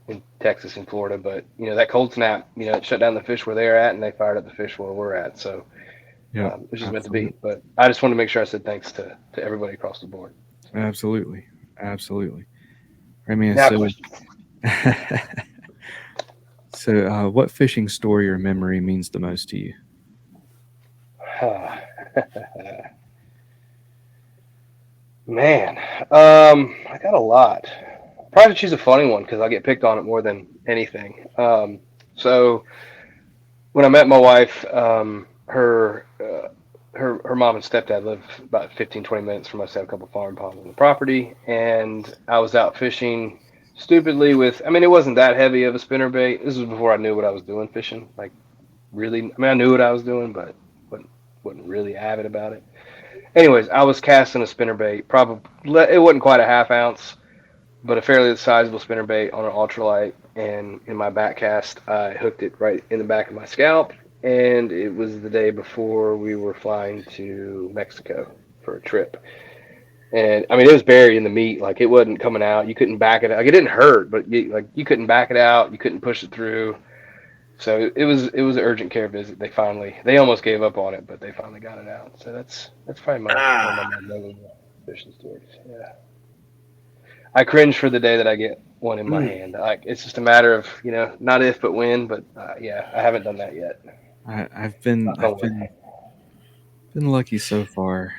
in Texas and Florida, but that cold snap, it shut down the fish where they're at, and they fired up the fish where we're at. So. Yeah, Which is meant to be. But I just wanted to make sure I said thanks to everybody across the board. absolutely. I mean, Now, so so what fishing story or memory means the most to you? Man, I got a lot. Probably choose a funny one because I get picked on it more than anything. So when I met my wife, her mom and stepdad live about 15, 20 minutes from us. They have a couple farm ponds on the property, and I was out fishing stupidly with. I mean, it wasn't that heavy of a spinnerbait. This was before I knew what I was doing fishing. Like, really, I mean, I knew what I was doing, but wasn't really avid about it. Anyways, I was casting a spinnerbait. Probably it wasn't quite a half ounce, but a fairly sizable spinnerbait on an ultralight. And in my back cast, I hooked it right in the back of my scalp. And it was the day before we were flying to Mexico for a trip. And I mean, it was buried in the meat. Like, it wasn't coming out. You couldn't back it out. Like, it didn't hurt, but you couldn't back it out. You couldn't push it through. So it was an urgent care visit. They almost gave up on it, but they finally got it out. So that's probably one of my memorable fishing stories. Yeah. I cringe for the day that I get one in my hand. Like, it's just a matter of, not if but when. But yeah, I haven't done that yet. I've been lucky so far,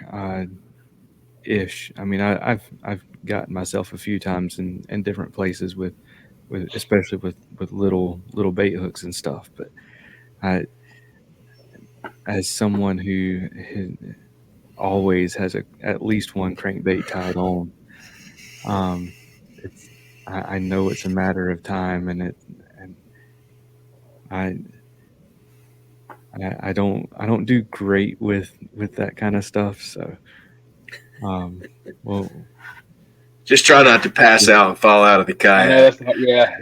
ish. I mean, I've gotten myself a few times in different places with especially with little bait hooks and stuff. But I, as someone who always has at least one crankbait tied on, it's I know it's a matter of time, and I I don't do great with that kind of stuff. So, well, Just try not to pass out and fall out of the I know kayak. that's not, yeah.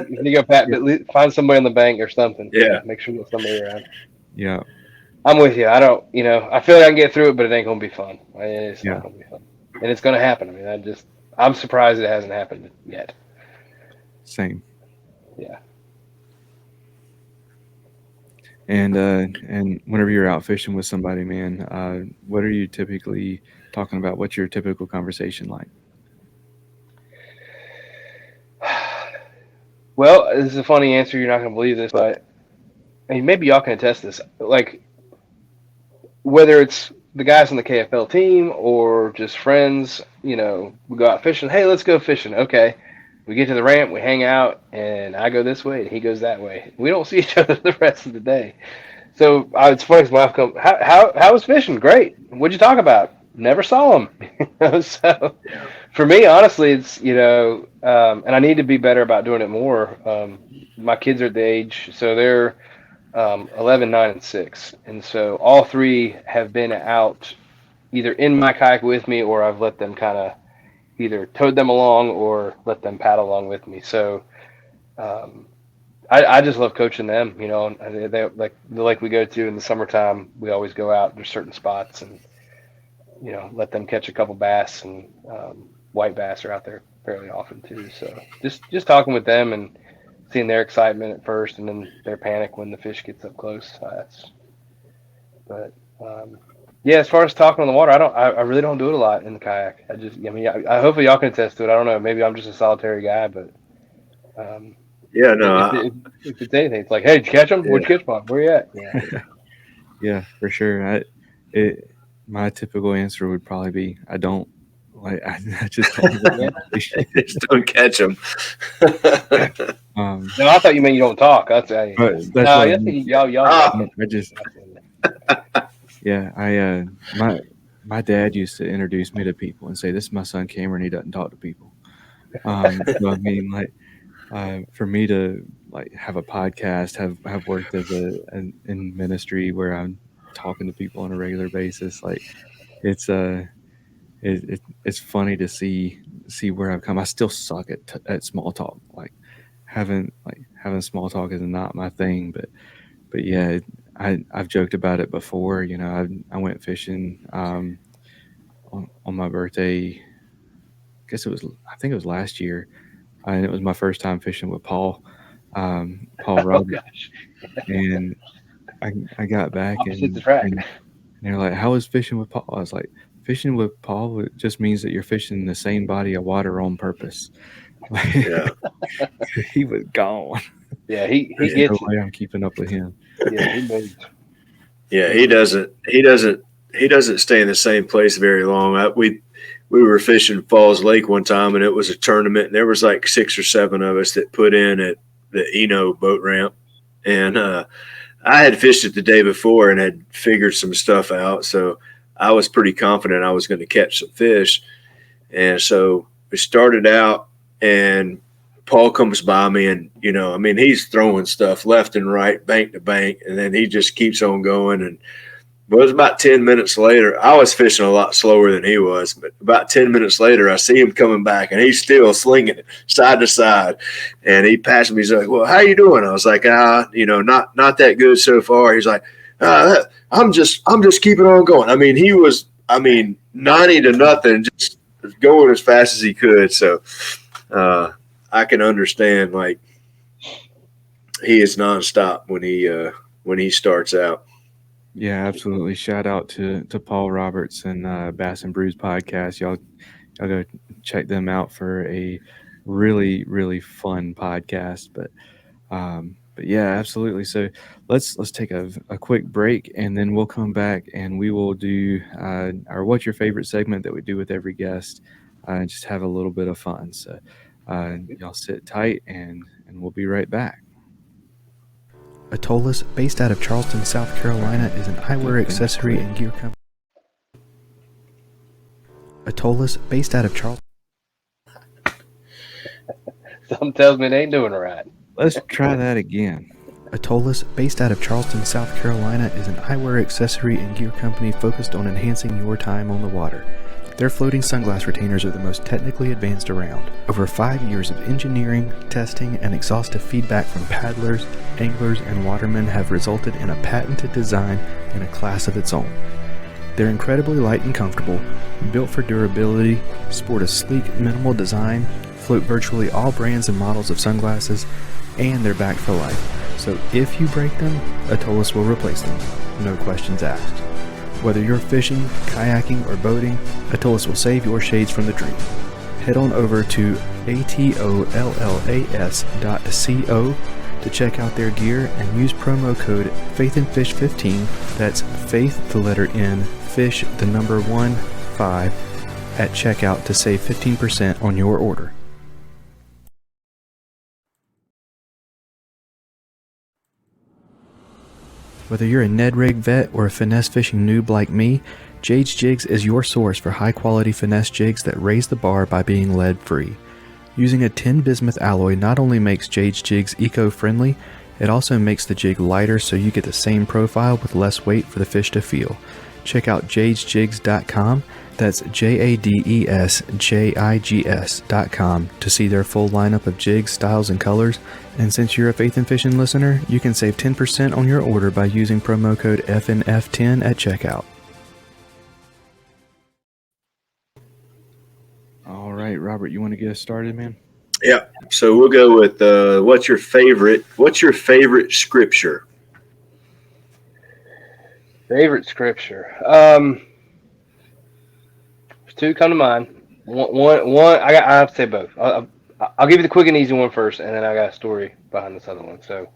You go Pat, but find somebody on the bank or something. Yeah. Make sure there's somebody around. yeah, I'm with you. I don't, I feel like I can get through it, but it ain't gonna be fun. It's Yeah. not gonna be fun, and it's gonna happen. I mean, I'm surprised it hasn't happened yet. same. Yeah. And whenever you're out fishing with somebody, man, what are you typically talking about? What's your typical conversation like? Well, this is a funny answer. You're not gonna believe this, but maybe y'all can attest this. Like, whether it's the guys on the KFL team or just friends, we go out fishing. Hey, let's go fishing. Okay. We get to the ramp, we hang out, and I go this way, and he goes that way. We don't see each other the rest of the day. So it's funny because my wife comes, how was fishing? Great. What'd you talk about? Never saw him. So for me, honestly, it's, and I need to be better about doing it more. My kids are at the age, so they're 11, 9, and 6. And so all three have been out either in my kayak with me, or I've let them kind of either towed them along or let them paddle along with me. So I just love coaching them. They like the lake we go to in the summertime. We always go out. There's certain spots, and let them catch a couple bass, and white bass are out there fairly often too. So just talking with them and seeing their excitement at first, and then their panic when the fish gets up close. Yeah, as far as talking on the water, I really don't do it a lot in the kayak. I hopefully y'all can attest to it. I don't know. Maybe I'm just a solitary guy, but Yeah, no, if it's anything, it's like, hey, did you catch them? Where'd you catch them? Where you at? Yeah. Yeah, for sure. My typical answer would probably be I don't. Like I just don't. just don't catch them. No, I thought you meant you don't talk. That's what I mean. Y'all. I just. Yeah, my dad used to introduce me to people and say, "This is my son Cameron. He doesn't talk to people." So I mean, for me to have a podcast, have worked in ministry where I'm talking to people on a regular basis, it's it's funny to see where I've come. I still suck at small talk. Having small talk is not my thing, but yeah, I've joked about it before. I went fishing on my birthday. I think it was last year, and it was my first time fishing with Paul Roberts. And I got back and they're like, "How was fishing with Paul?" I was like, "Fishing with Paul just means that you're fishing the same body of water on purpose." Yeah. He was gone. Yeah, he gets no way I'm keeping up with him. Yeah, he moves. Yeah, he doesn't stay in the same place very long. We were fishing Falls Lake one time, and it was a tournament, and there was like 6 or 7 of us that put in at the Eno boat ramp, and I had fished it the day before and had figured some stuff out, so I was pretty confident I was going to catch some fish. And so we started out, and Paul comes by me, and he's throwing stuff left and right, bank to bank, and then he just keeps on going. And it was about 10 minutes later. I was fishing a lot slower than he was, but about 10 minutes later, I see him coming back, and he's still slinging it side to side. And he passed me. He's like, "Well, how you doing?" I was like, not that good so far." He's like, I'm just keeping on going. He was 90-0, just going as fast as he could. So I can understand, he is nonstop when he starts out. Yeah, absolutely. Shout out to Paul Roberts and Bass and Brews podcast. Y'all go check them out for a really, really fun podcast. But yeah, absolutely. So let's take a quick break, and then we'll come back and we will do our What's Your Favorite segment that we do with every guest, and just have a little bit of fun. So y'all sit tight, and we'll be right back. Atollas, based out of Charleston, South Carolina, is an eyewear accessory and gear company. Atollas, based out of Charleston. Something tells me it ain't doing it right. Let's try that again. Atollas, based out of Charleston, South Carolina, is an eyewear accessory and gear company focused on enhancing your time on the water. Their floating sunglass retainers are the most technically advanced around. Over 5 years of engineering, testing, and exhaustive feedback from paddlers, anglers, and watermen have resulted in a patented design in a class of its own. They're incredibly light and comfortable, built for durability, sport a sleek, minimal design, float virtually all brands and models of sunglasses, and they're backed for life. So if you break them, Atollas will replace them. No questions asked. Whether you're fishing, kayaking, or boating, Atollas will save your shades from the dream. Head on over to atollas.co to check out their gear and use promo code faithnfish15, that's faith the letter N, fish the number 1, 5, at checkout to save 15% on your order. Whether you're a Ned Rig vet or a finesse fishing noob like me, Jade's Jigs is your source for high quality finesse jigs that raise the bar by being lead free. Using a tin bismuth alloy not only makes Jade's Jigs eco-friendly, it also makes the jig lighter so you get the same profile with less weight for the fish to feel. Check out jadesjigs.com, that's JADESJIGS.com, to see their full lineup of jigs, styles, and colors. And since you're a Faith and Fishing listener, you can save 10% on your order by using promo code FNF10 at checkout. All right, Robert, you want to get us started, man? Yeah. So we'll go with what's your favorite scripture? Favorite scripture. Two come to mind. One. I have to say both. I'll give you the quick and easy one first, and then I got a story behind this other one. So,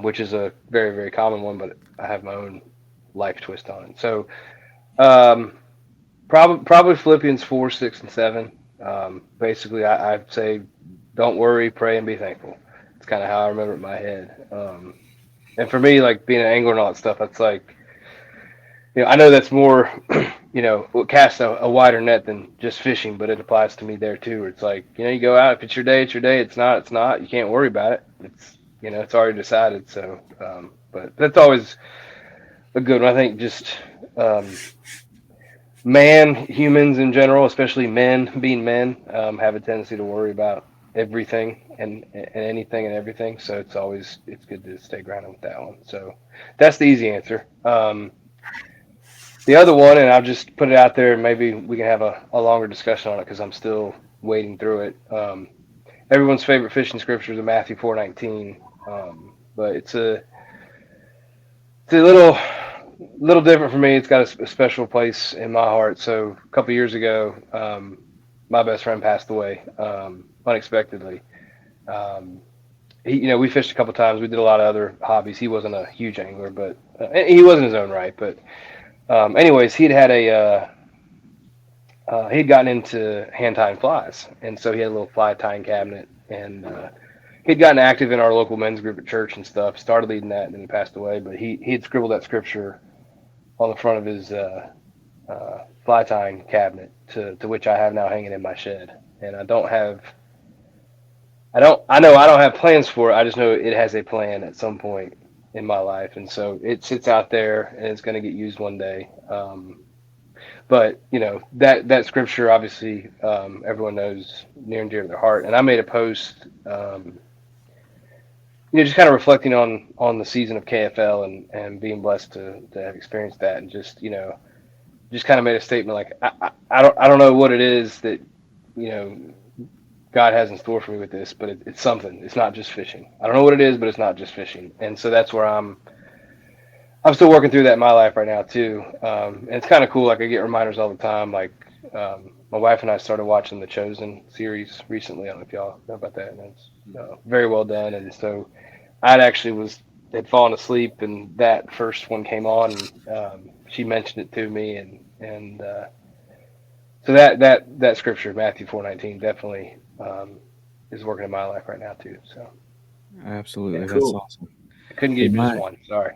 which is a very, very common one, but I have my own life twist on it. So, probably Philippians 4, 6, and 7. Basically, I'd say, don't worry, pray, and be thankful. It's kind of how I remember it in my head. And for me, like being an angler and all that stuff, that's like, I know that's more, it casts a wider net than just fishing, but it applies to me there too. It's like, you go out, if it's your day, it's your day. It's not, it's not. You can't worry about it. It's, it's already decided. So, but that's always a good one. I think just humans in general, especially men, being men, have a tendency to worry about everything and anything and everything. So it's good to stay grounded with that one. So that's the easy answer. The other one, and I'll just put it out there, and maybe we can have a longer discussion on it because I'm still wading through it. Everyone's favorite fishing scripture is Matthew 4:19, but it's a little different for me. It's got a special place in my heart. So a couple years ago, my best friend passed away unexpectedly. We fished a couple times. We did a lot of other hobbies. He wasn't a huge angler, but he was in his own right. But anyways, he'd gotten into hand tying flies, and so he had a little fly tying cabinet, and he'd gotten active in our local men's group at church and stuff. Started leading that, and then he passed away. But he had scribbled that scripture on the front of his fly tying cabinet, to which I have now hanging in my shed. And I know I don't have plans for it. I just know it has a plan at some point in my life, and so it sits out there and it's going to get used one day. But that scripture, obviously, everyone knows, near and dear to their heart. And I made a post, just kind of reflecting on the season of KFL and being blessed to have experienced that, and just kind of made a statement like, I don't know what it is that God has in store for me with this, but it's something. It's not just fishing. I don't know what it is, but it's not just fishing. And so that's where I'm still working through that in my life right now too. And it's kind of cool. Like I get reminders all the time. Like my wife and I started watching the Chosen series recently. I don't know if y'all know about that. And it's very well done. And so had fallen asleep, and that first one came on, and she mentioned it to me, and so that scripture, Matthew 4:19, definitely is working in my life right now too. So Absolutely, Yeah, that's cool. awesome. I couldn't give you just one. Sorry.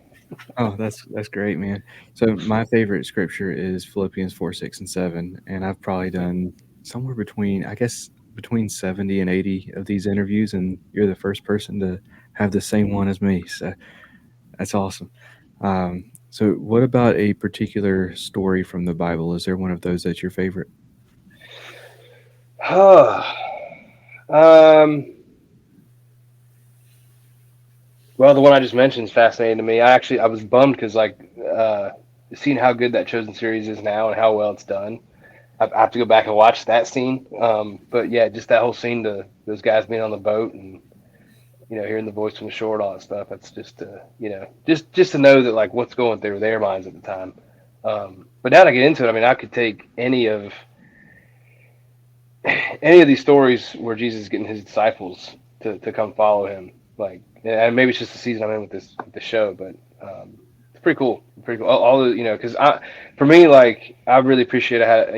Oh, that's great, man. So my favorite scripture is Philippians 4, 6, and 7, and I've probably done somewhere between between 70 and 80 of these interviews, and you're the first person to have the same one as me. So that's awesome. So what about a particular story from the Bible? Is there one of those that's your favorite? Well, the one I just mentioned is fascinating to me. I was bummed because seeing how good that Chosen series is now and how well it's done. I have to go back and watch that scene. But yeah, just that whole scene, those guys being on the boat and hearing the voice from the shore and all that stuff. That's just just to know that like what's going through their minds at the time. But now to get into it, I mean, I could take any of these stories where Jesus is getting his disciples to come follow him. Like, and maybe it's just the season I'm in with the show, but it's pretty cool. Pretty cool. All the because for me, like, I really appreciate I had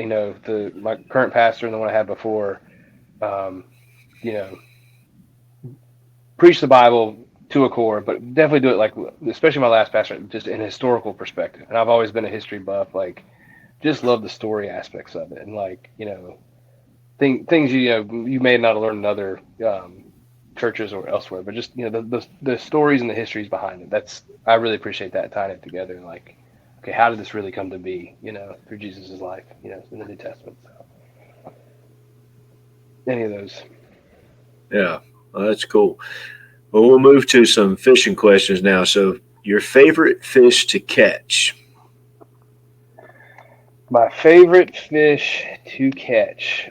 my current pastor and the one I had before, you know, preach the Bible to a core, but definitely do it like, especially my last pastor, just in a historical perspective. And I've always been a history buff, like, just love the story aspects of it, and like things you may not have learned in other churches or elsewhere, but just the stories and the histories behind it. I really appreciate that, tying it together and like, okay, how did this really come to be? Through Jesus' life, in the New Testament. So, any of those. Yeah, well, that's cool. Well, we'll move to some fishing questions now. So, your favorite fish to catch? My favorite fish to catch.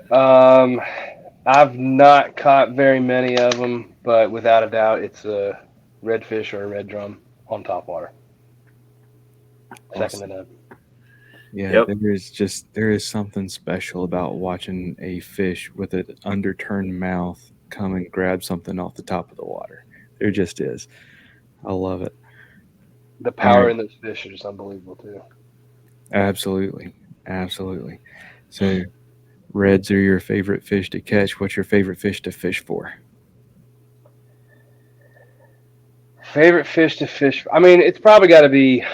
I've not caught very many of them, but without a doubt, it's a redfish or a red drum on topwater. Second to none. Yeah, there is something special about watching a fish with an underturned mouth come and grab something off the top of the water. There just is. I love it. The power in those fish are just unbelievable too. Absolutely. So, reds are your favorite fish to catch. What's your favorite fish to fish for? Favorite fish to fish. I mean, it's probably got to be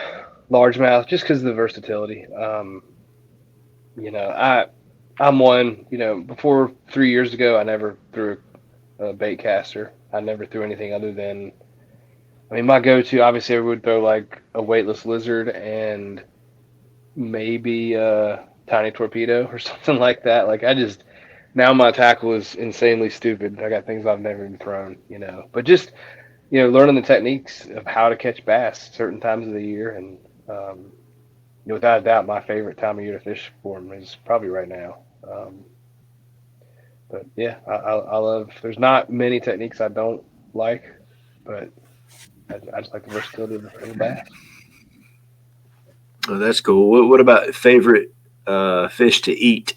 largemouth, just because of the versatility. I'm one. Before 3 years ago, I never threw a bait caster. I never threw anything other than. I mean, my go-to, obviously, I would throw like a weightless lizard and maybe a tiny torpedo or something like that. Like, now my tackle is insanely stupid. I got things I've never even thrown, but just, learning the techniques of how to catch bass certain times of the year. And, without a doubt, my favorite time of year to fish for them is probably right now. But yeah, I love, there's not many techniques I don't like, but I just like the versatility of the bass. Oh, that's cool. What about favorite fish to eat?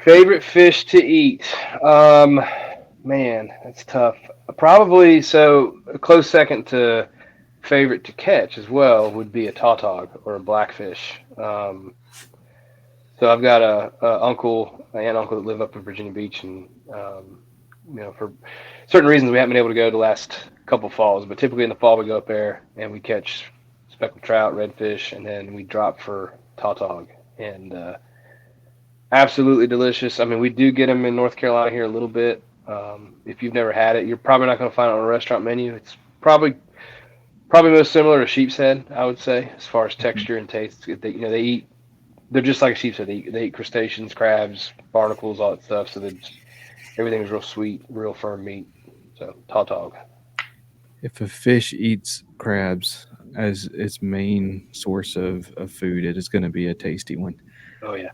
Favorite fish to eat? Man, that's tough. Probably, so a close second to favorite to catch as well would be a tautog or a blackfish. So I've got an uncle that live up in Virginia Beach, and for certain reasons we haven't been able to go the last couple falls, but typically in the fall we go up there and we catch speckled trout, redfish, and then we drop for tautog, and absolutely delicious. I mean, we do get them in North Carolina here a little bit. If you've never had it, you're probably not going to find it on a restaurant menu. It's probably most similar to sheep's head, I would say, as far as texture and taste. They eat. They're just like a sheep's head. They eat crustaceans, crabs, barnacles, all that stuff. So everything is real sweet, real firm meat. So tautog. If a fish eats crabs as its main source of food, it is going to be a tasty one. Oh yeah,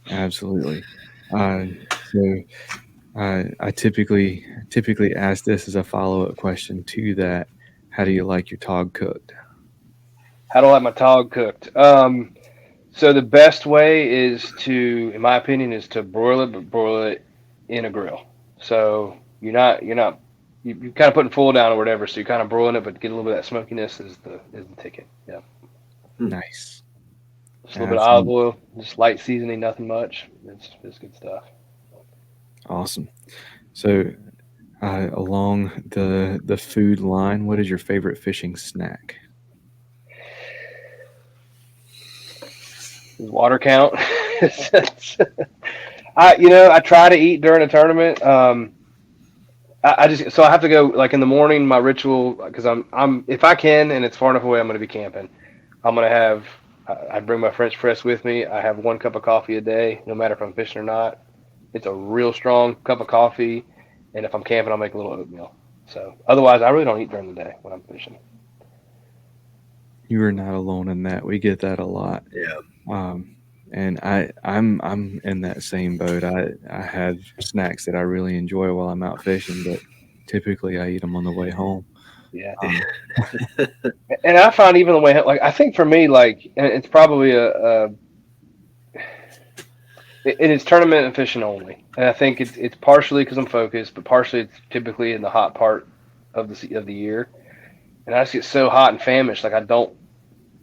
absolutely. I typically ask this as a follow-up question to that. How do you like your tog cooked? How do I like my tog cooked? So the best way is to, in my opinion, is to broil it, but broil it in a grill. So you're kind of putting full down or whatever. So you're kind of broiling it, but get a little bit of that smokiness is the ticket. Yeah. Nice. Just a little bit of olive oil, just light seasoning, nothing much. It's good stuff. Awesome. So, along the food line, what is your favorite fishing snack? Does water count? I try to eat during a tournament. I just so I have to go like in the morning. My ritual because I'm if I can and it's far enough away, I'm going to be camping. I'm going to have I bring my French press with me. I have 1 cup of coffee a day, no matter if I'm fishing or not. It's a real strong cup of coffee, and if I'm camping, I'll make a little oatmeal. So otherwise, I really don't eat during the day when I'm fishing. You are not alone in that. We get that a lot. Yeah. And I'm in that same boat. I have snacks that I really enjoy while I'm out fishing, but typically I eat them on the way home. Yeah. Um, And I find even the way like I think for me like and it's probably it is tournament and fishing only, and I think it's partially because I'm focused, but partially it's typically in the hot part of the year, and I just get so hot and famished like I don't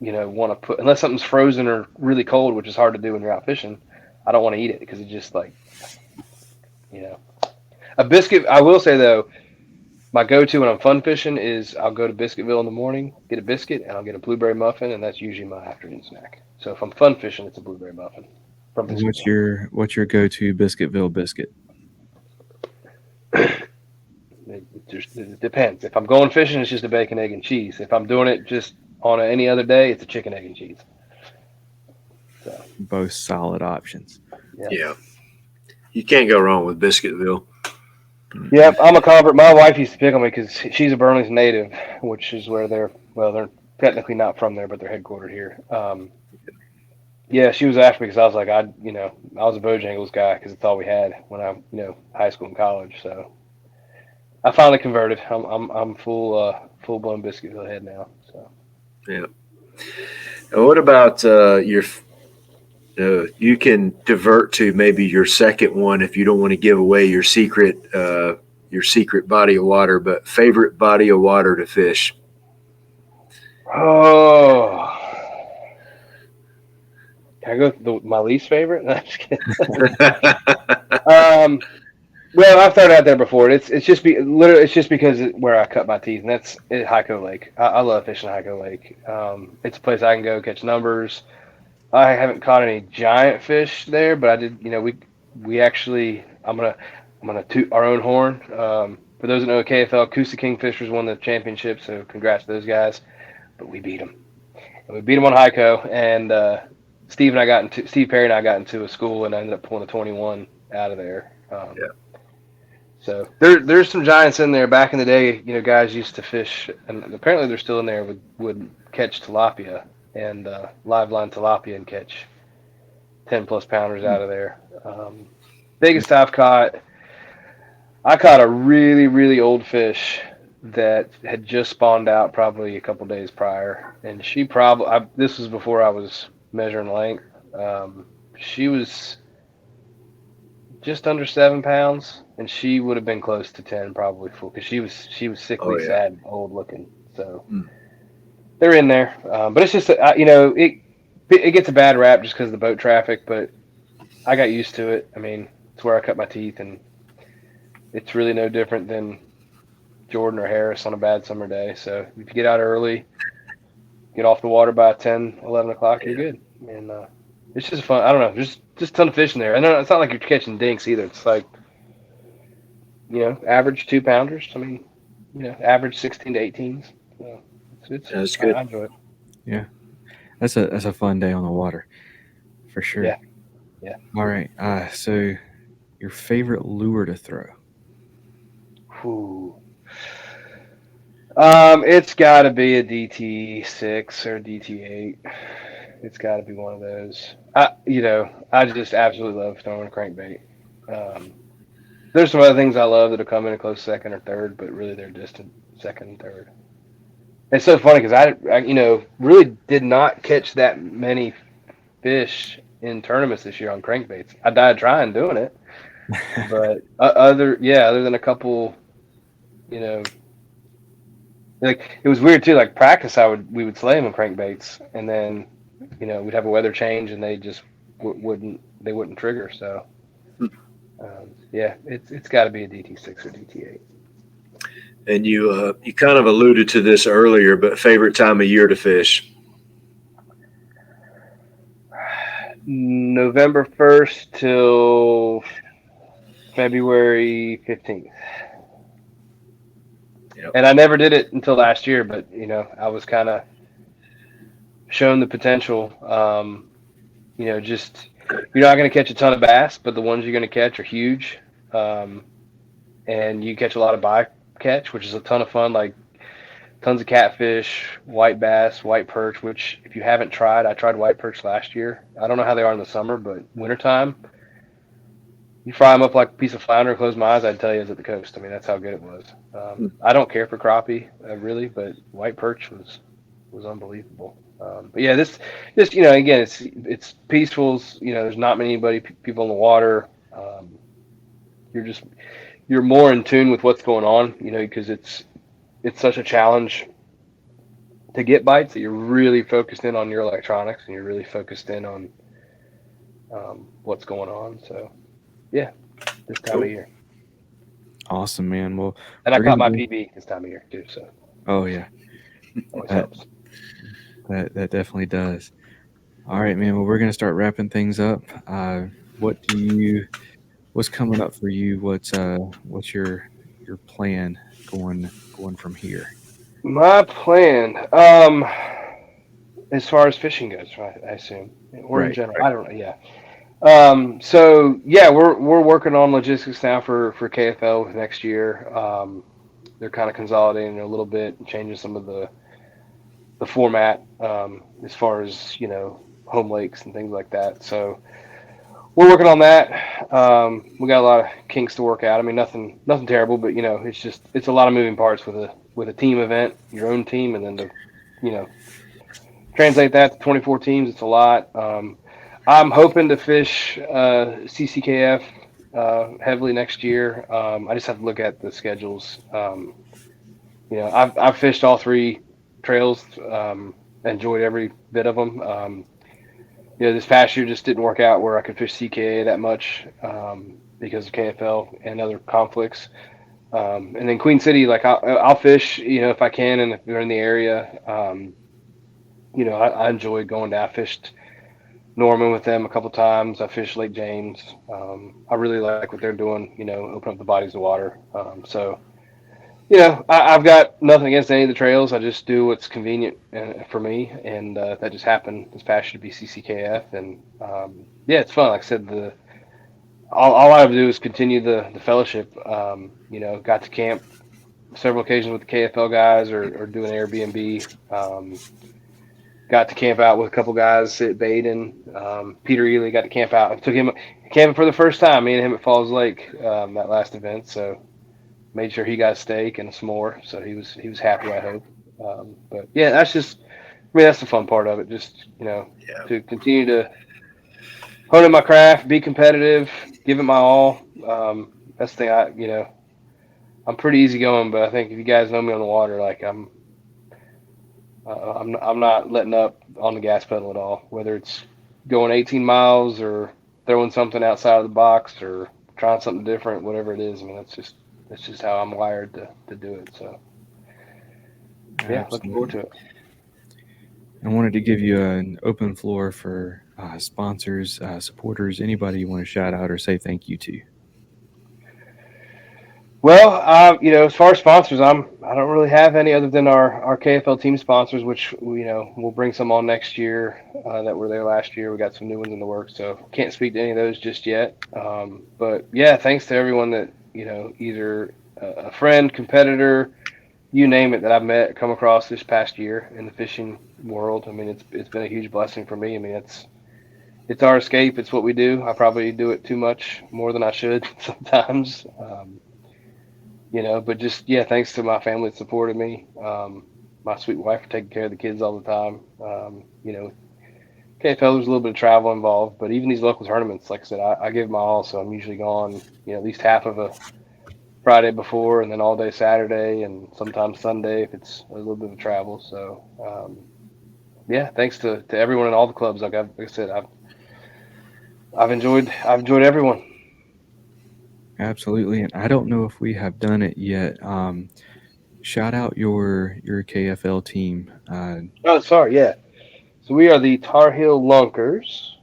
want to put unless something's frozen or really cold, which is hard to do when you're out fishing. I don't want to eat it because it's just like a biscuit. I will say though, my go-to when I'm fun fishing is I'll go to Biscuitville in the morning, get a biscuit, and I'll get a blueberry muffin, and that's usually my afternoon snack. So if I'm fun fishing, it's a blueberry muffin from Biscuitville. what's your go-to Biscuitville biscuit? It depends. If I'm going fishing, it's just a bacon, egg, and cheese. If I'm doing it just on any other day, it's a chicken, egg, and cheese. So Both solid options. Yeah. You can't go wrong with Biscuitville. yeah, I'm a convert. My wife used to pick on me because she's a Burlington native, which is where they're technically not from there, but they're headquartered here. Yeah, she was after me because I was like, I was a Bojangles guy because it's all we had when I, high school and college. So I finally converted. I'm full blown Biscuitville head now. So Yeah. And what about your? You can divert to maybe your second one if you don't want to give away your secret body of water. But favorite body of water to fish? oh. Can I go with my least favorite? No, I'm just kidding. Well, I've thrown it out there before. It's just because where I cut my teeth, and that's at Hyco Lake. I love fishing at Hyco Lake. It's a place I can go catch numbers. I haven't caught any giant fish there, but I did. We actually I'm gonna toot our own horn. For those that know KFL, Coosa Kingfishers won the championship, so congrats to those guys. But we beat them, and we beat them on Hyco, and Steve Perry and I got into a school and I ended up pulling a 21 out of there. So there's some giants in there. Back in the day, guys used to fish, and apparently they're still in there. Would catch tilapia and live line tilapia and catch 10+ pounders out of there. Biggest I caught a really really old fish that had just spawned out probably a couple days prior, and this was before I was measuring length. She was just under 7 pounds, and she would have been close to 10 probably full because she was sickly sad, old looking. So they're in there, but it's just it gets a bad rap just because of the boat traffic. But I got used to it. I mean, it's where I cut my teeth, and it's really no different than Jordan or Harris on a bad summer day. So if you get out early, get off the water by 10, 11 o'clock, you're good. And it's just fun. I don't know, just a ton of fish in there. And it's not like you're catching dinks either. It's like, average 2 pounders. I mean, average 16 to 18s. So That's good. I enjoy it. Yeah, that's a fun day on the water, for sure. Yeah. All right. So your favorite lure to throw? Ooh. It's got to be a DT6 or DT8. It's got to be one of those. I just absolutely love throwing a crankbait. There's some other things I love that'll come in a close second or third, but really they're distant second and third. It's so funny because I really did not catch that many fish in tournaments this year on crankbaits. I died trying doing it, but other than a couple, like it was weird too. Like practice, we would slay them in crankbaits, and then we'd have a weather change, and they just wouldn't trigger. So it's got to be a DT6 or DT8. And you kind of alluded to this earlier, but favorite time of year to fish? November 1st till February 15th. Yep. And I never did it until last year, but I was kind of shown the potential. Just you're not going to catch a ton of bass, but the ones you're going to catch are huge. And you catch a lot of bycatch, which is a ton of fun, like tons of catfish, white bass, white perch, which if you haven't tried, I tried white perch last year. I don't know how they are in the summer, but wintertime, you fry them up like a piece of flounder, close my eyes, I'd tell you it's at the coast. I mean, that's how good it was. I don't care for crappie, really, but white perch was unbelievable. But yeah, this again, it's peaceful. There's not many people in the water. You're more in tune with what's going on, because it's such a challenge to get bites that you're really focused in on your electronics and you're really focused in on what's going on. So yeah, this time of year. Awesome, man. Well, And I caught my PB this time of year too. So oh yeah, always helps. that definitely does. All right, man. Well, we're gonna start wrapping things up. What's coming up for you? What's your plan going from here? My plan, as far as fishing goes, right, I assume, or in Right, general, I don't know. Yeah. So yeah, we're working on logistics now for KFL next year. They're kind of consolidating a little bit and changing some of the format, as far as home lakes and things like that. So we're working on that. We got a lot of kinks to work out. I mean, nothing terrible, but it's a lot of moving parts with a team event, your own team, and then to translate that to 24 teams. It's a lot. I'm hoping to fish CCKF heavily next year. I just have to look at the schedules. I've fished all three trails. Enjoyed every bit of them. This past year just didn't work out where I could fish CKA that much because of KFL and other conflicts. And then Queen City, like I'll fish, if I can, and if they're in the area. I enjoy going down. I fished Norman with them a couple times. I fished Lake James. I really like what they're doing. Open up the bodies of water. I've got nothing against any of the trails. I just do what's convenient for me, and that just happened this past year to be CCKF, and it's fun. Like I said, all I have to do is continue the fellowship. Got to camp several occasions with the KFL guys, or do an Airbnb. Got to camp out with a couple guys at Baden. Peter Ely got to camp out. I took him camping for the first time. Me and him at Falls Lake that last event, so. Made sure he got a steak and a s'more, so he was happy, I hope. But yeah, that's the fun part of it. Just to continue to hone in my craft, be competitive, give it my all. That's the thing. I'm pretty easygoing, but I think if you guys know me on the water, like I'm not letting up on the gas pedal at all. Whether it's going 18 miles or throwing something outside of the box or trying something different, whatever it is. I mean, that's just how I'm wired to do it. So, yeah, looking forward to it. I wanted to give you an open floor for sponsors, supporters, anybody you want to shout out or say thank you to. Well, as far as sponsors, I don't really have any other than our KFL team sponsors, which we'll bring some on next year that were there last year. We got some new ones in the works, so can't speak to any of those just yet. But yeah, thanks to everyone that either a friend, competitor, you name it, that I've come across this past year in the fishing world. I mean, it's been a huge blessing for me. I mean, it's our escape. It's what we do. I probably do it too much, more than I should sometimes. But just, thanks to my family that supported me, my sweet wife for taking care of the kids all the time. KFL, there's a little bit of travel involved, but even these local tournaments, like I said, I give my all, so I'm usually gone, at least half of a Friday before, and then all day Saturday, and sometimes Sunday if it's a little bit of travel. So, thanks to everyone in all the clubs. Like I said, I've enjoyed everyone. Absolutely, and I don't know if we have done it yet. Shout out your KFL team. Oh, sorry, yeah. So we are the Tar Heel Lunkers.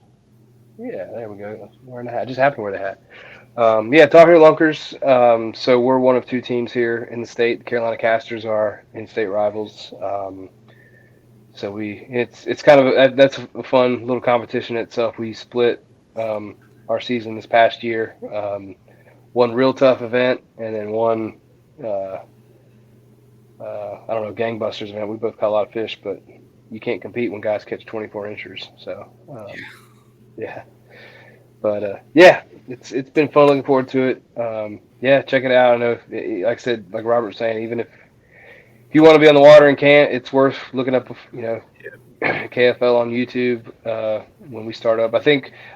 Yeah, there we go. Wearing the hat. Just happened to wear the hat. Tar Heel Lunkers. So we're one of two teams here in the state. The Carolina Casters are in-state rivals. So it's kind of that's a fun little competition itself. We split our season this past year. One real tough event, and then one I don't know, gangbusters event. We both caught a lot of fish, but you can't compete when guys catch 24 inchers. So yeah. But it's been fun. Looking forward to it. Check it out. I know, like I said, like Robert was saying, even if you want to be on the water and can't, it's worth looking up. KFL on YouTube when we start up. I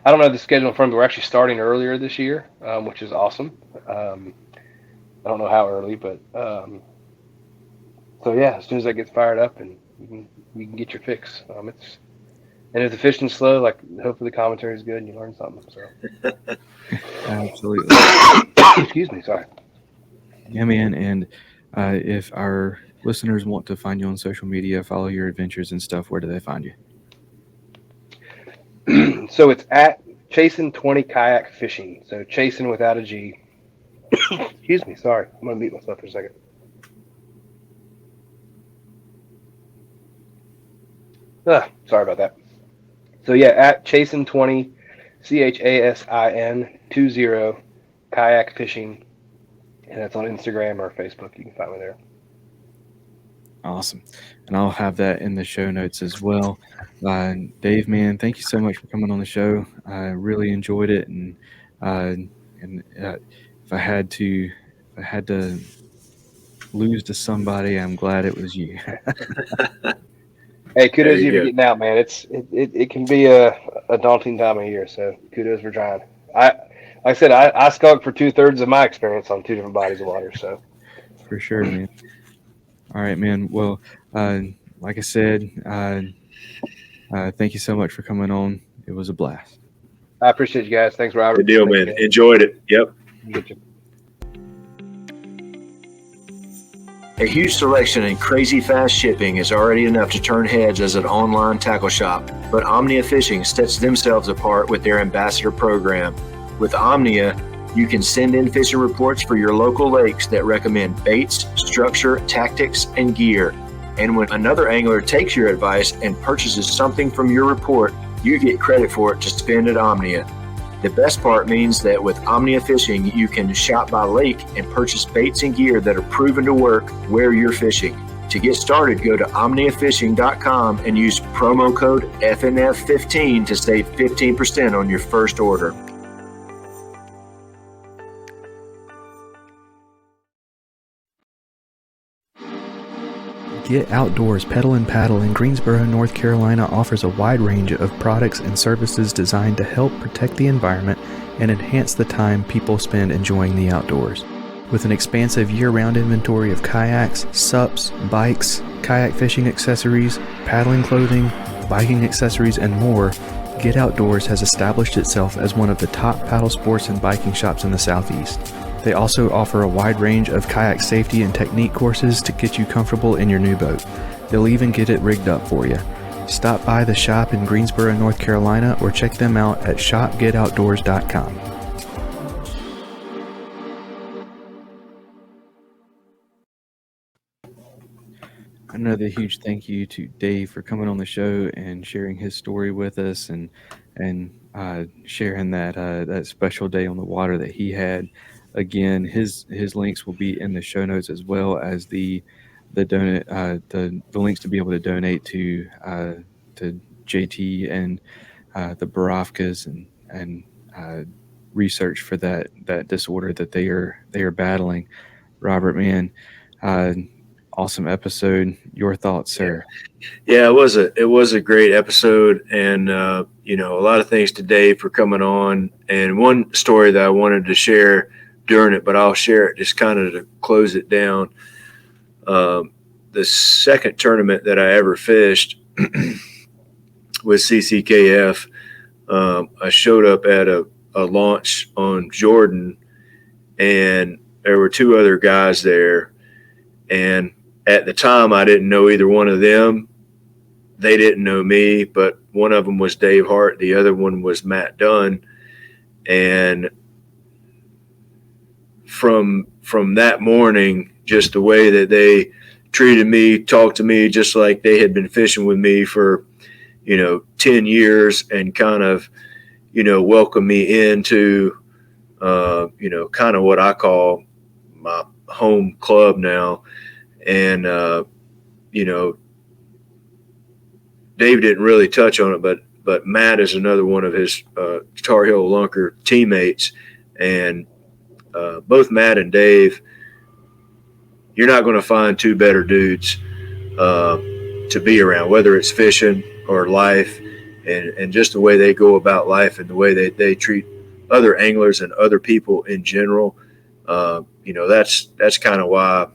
don't know the schedule in front of me. We're actually starting earlier this year, which is awesome. I don't know how early, but as soon as that gets fired up and you can get your fix. And if the fishing's slow, like hopefully the commentary is good and you learn something. So Absolutely. Excuse me, sorry. Yeah, man. And if our listeners want to find you on social media, follow your adventures and stuff, where do they find you? So it's at Chasing 20 Kayak Fishing. So chasing without a G. Excuse me, sorry. I'm gonna mute myself for a second. Sorry about that. So at Chasing 20, CHASIN 20 Kayak Fishing, and that's on Instagram or Facebook. You can find me there. Awesome. And I'll have that in the show notes as well. Dave, man, thank you so much for coming on the show. I really enjoyed it. And if I had to lose to somebody, I'm glad it was you. Hey, kudos to you for getting out, man. It can be a daunting time of year, so kudos for trying. Like I said, I skunked for 2/3 of my experience on two different bodies of water. So for sure, man. All right, man. Well, like I said, thank you so much for coming on. It was a blast. I appreciate you guys. Thanks, Robert. Good deal, man. Enjoyed it. Yep. A huge selection and crazy fast shipping is already enough to turn heads as an online tackle shop, but Omnia Fishing sets themselves apart with their ambassador program. With Omnia, you can send in fishing reports for your local lakes that recommend baits, structure, tactics, and gear. And when another angler takes your advice and purchases something from your report, you get credit for it to spend at Omnia. The best part means that with Omnia Fishing, you can shop by lake and purchase baits and gear that are proven to work where you're fishing. To get started, go to omniafishing.com and use promo code FNF15 to save 15% on your first order. Get Outdoors Pedal and Paddle in Greensboro, North Carolina offers a wide range of products and services designed to help protect the environment and enhance the time people spend enjoying the outdoors. With an expansive year-round inventory of kayaks, SUPs, bikes, kayak fishing accessories, paddling clothing, biking accessories, and more, Get Outdoors has established itself as one of the top paddle sports and biking shops in the Southeast. They also offer a wide range of kayak safety and technique courses to get you comfortable in your new boat. They'll even get it rigged up for you. Stop by the shop in Greensboro, North Carolina, or check them out at shopgetoutdoors.com. Another huge thank you to Dave for coming on the show and sharing his story with us and sharing that special day on the water that he had. Again, his links will be in the show notes, as well as the links to be able to donate to JT and the Borofkas and research for that disorder that they are battling. Robert, man, awesome episode. Your thoughts, sir? Yeah, it was a great episode, and a lot of thanks to Dave for coming on. And one story that I wanted to share during it, but I'll share it just kind of to close it down. The second tournament that I ever fished with CCKF, I showed up at a launch on Jordan, and there were two other guys there. And at the time, I didn't know either one of them. they didn't know me, but one of them was Dave Hart. The other one was Matt Dunn. And from that morning, just the way that they treated me, talked to me just like they had been fishing with me for, 10 years, and kind of, welcomed me into, kind of what I call my home club now. And, Dave didn't really touch on it, but Matt is another one of his Tar Heel Lunker teammates. And both Matt and Dave, you're not going to find two better dudes to be around, whether it's fishing or life, and just the way they go about life and the way they treat other anglers and other people in general. That's kind of why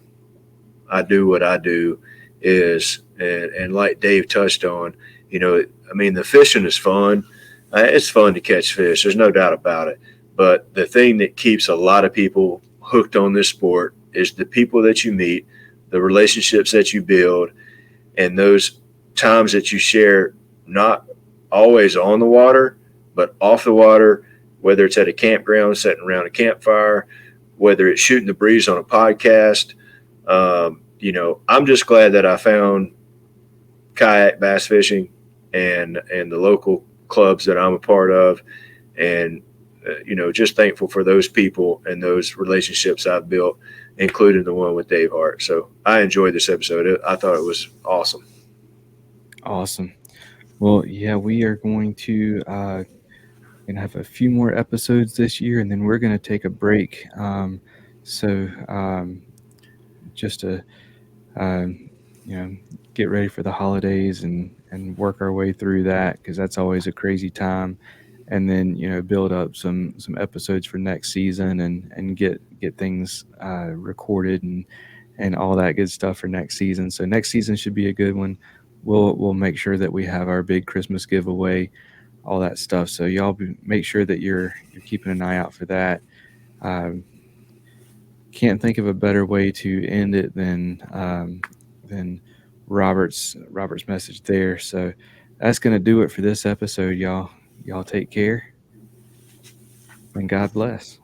I do what I do is, and like Dave touched on, the fishing is fun. It's fun to catch fish. There's no doubt about it. But the thing that keeps a lot of people hooked on this sport is the people that you meet, the relationships that you build, and those times that you share, not always on the water, but off the water, whether it's at a campground, sitting around a campfire, whether it's shooting the breeze on a podcast. I'm just glad that I found kayak bass fishing and the local clubs that I'm a part of, and just thankful for those people and those relationships I've built, including the one with Dave Hart. So I enjoyed this episode. I thought it was awesome. Awesome. Well, yeah, we are going to have a few more episodes this year, and then we're going to take a break. Just to get ready for the holidays and work our way through that, because that's always a crazy time. And then build up some episodes for next season and get things recorded and all that good stuff for next season. So next season should be a good one. We'll make sure that we have our big Christmas giveaway, all that stuff. So y'all make sure that you're keeping an eye out for that. Can't think of a better way to end it than Robert's message there. So that's going to do it for this episode, y'all. Y'all take care, and God bless.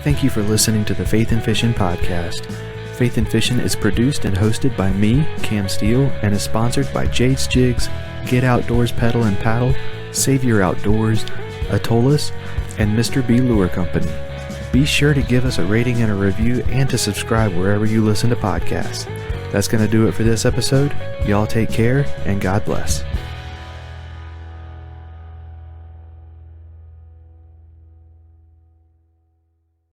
Thank you for listening to the Faith and Fishing podcast. Faith and Fishing is produced and hosted by me, Cam Steele, and is sponsored by Jade's Jigs, Get Outdoors Pedal and Paddle, Save Your Outdoors, Atollas, and Mr. B Lure Company. Be sure to give us a rating and a review, and to subscribe wherever you listen to podcasts. That's going to do it for this episode. Y'all take care, and God bless.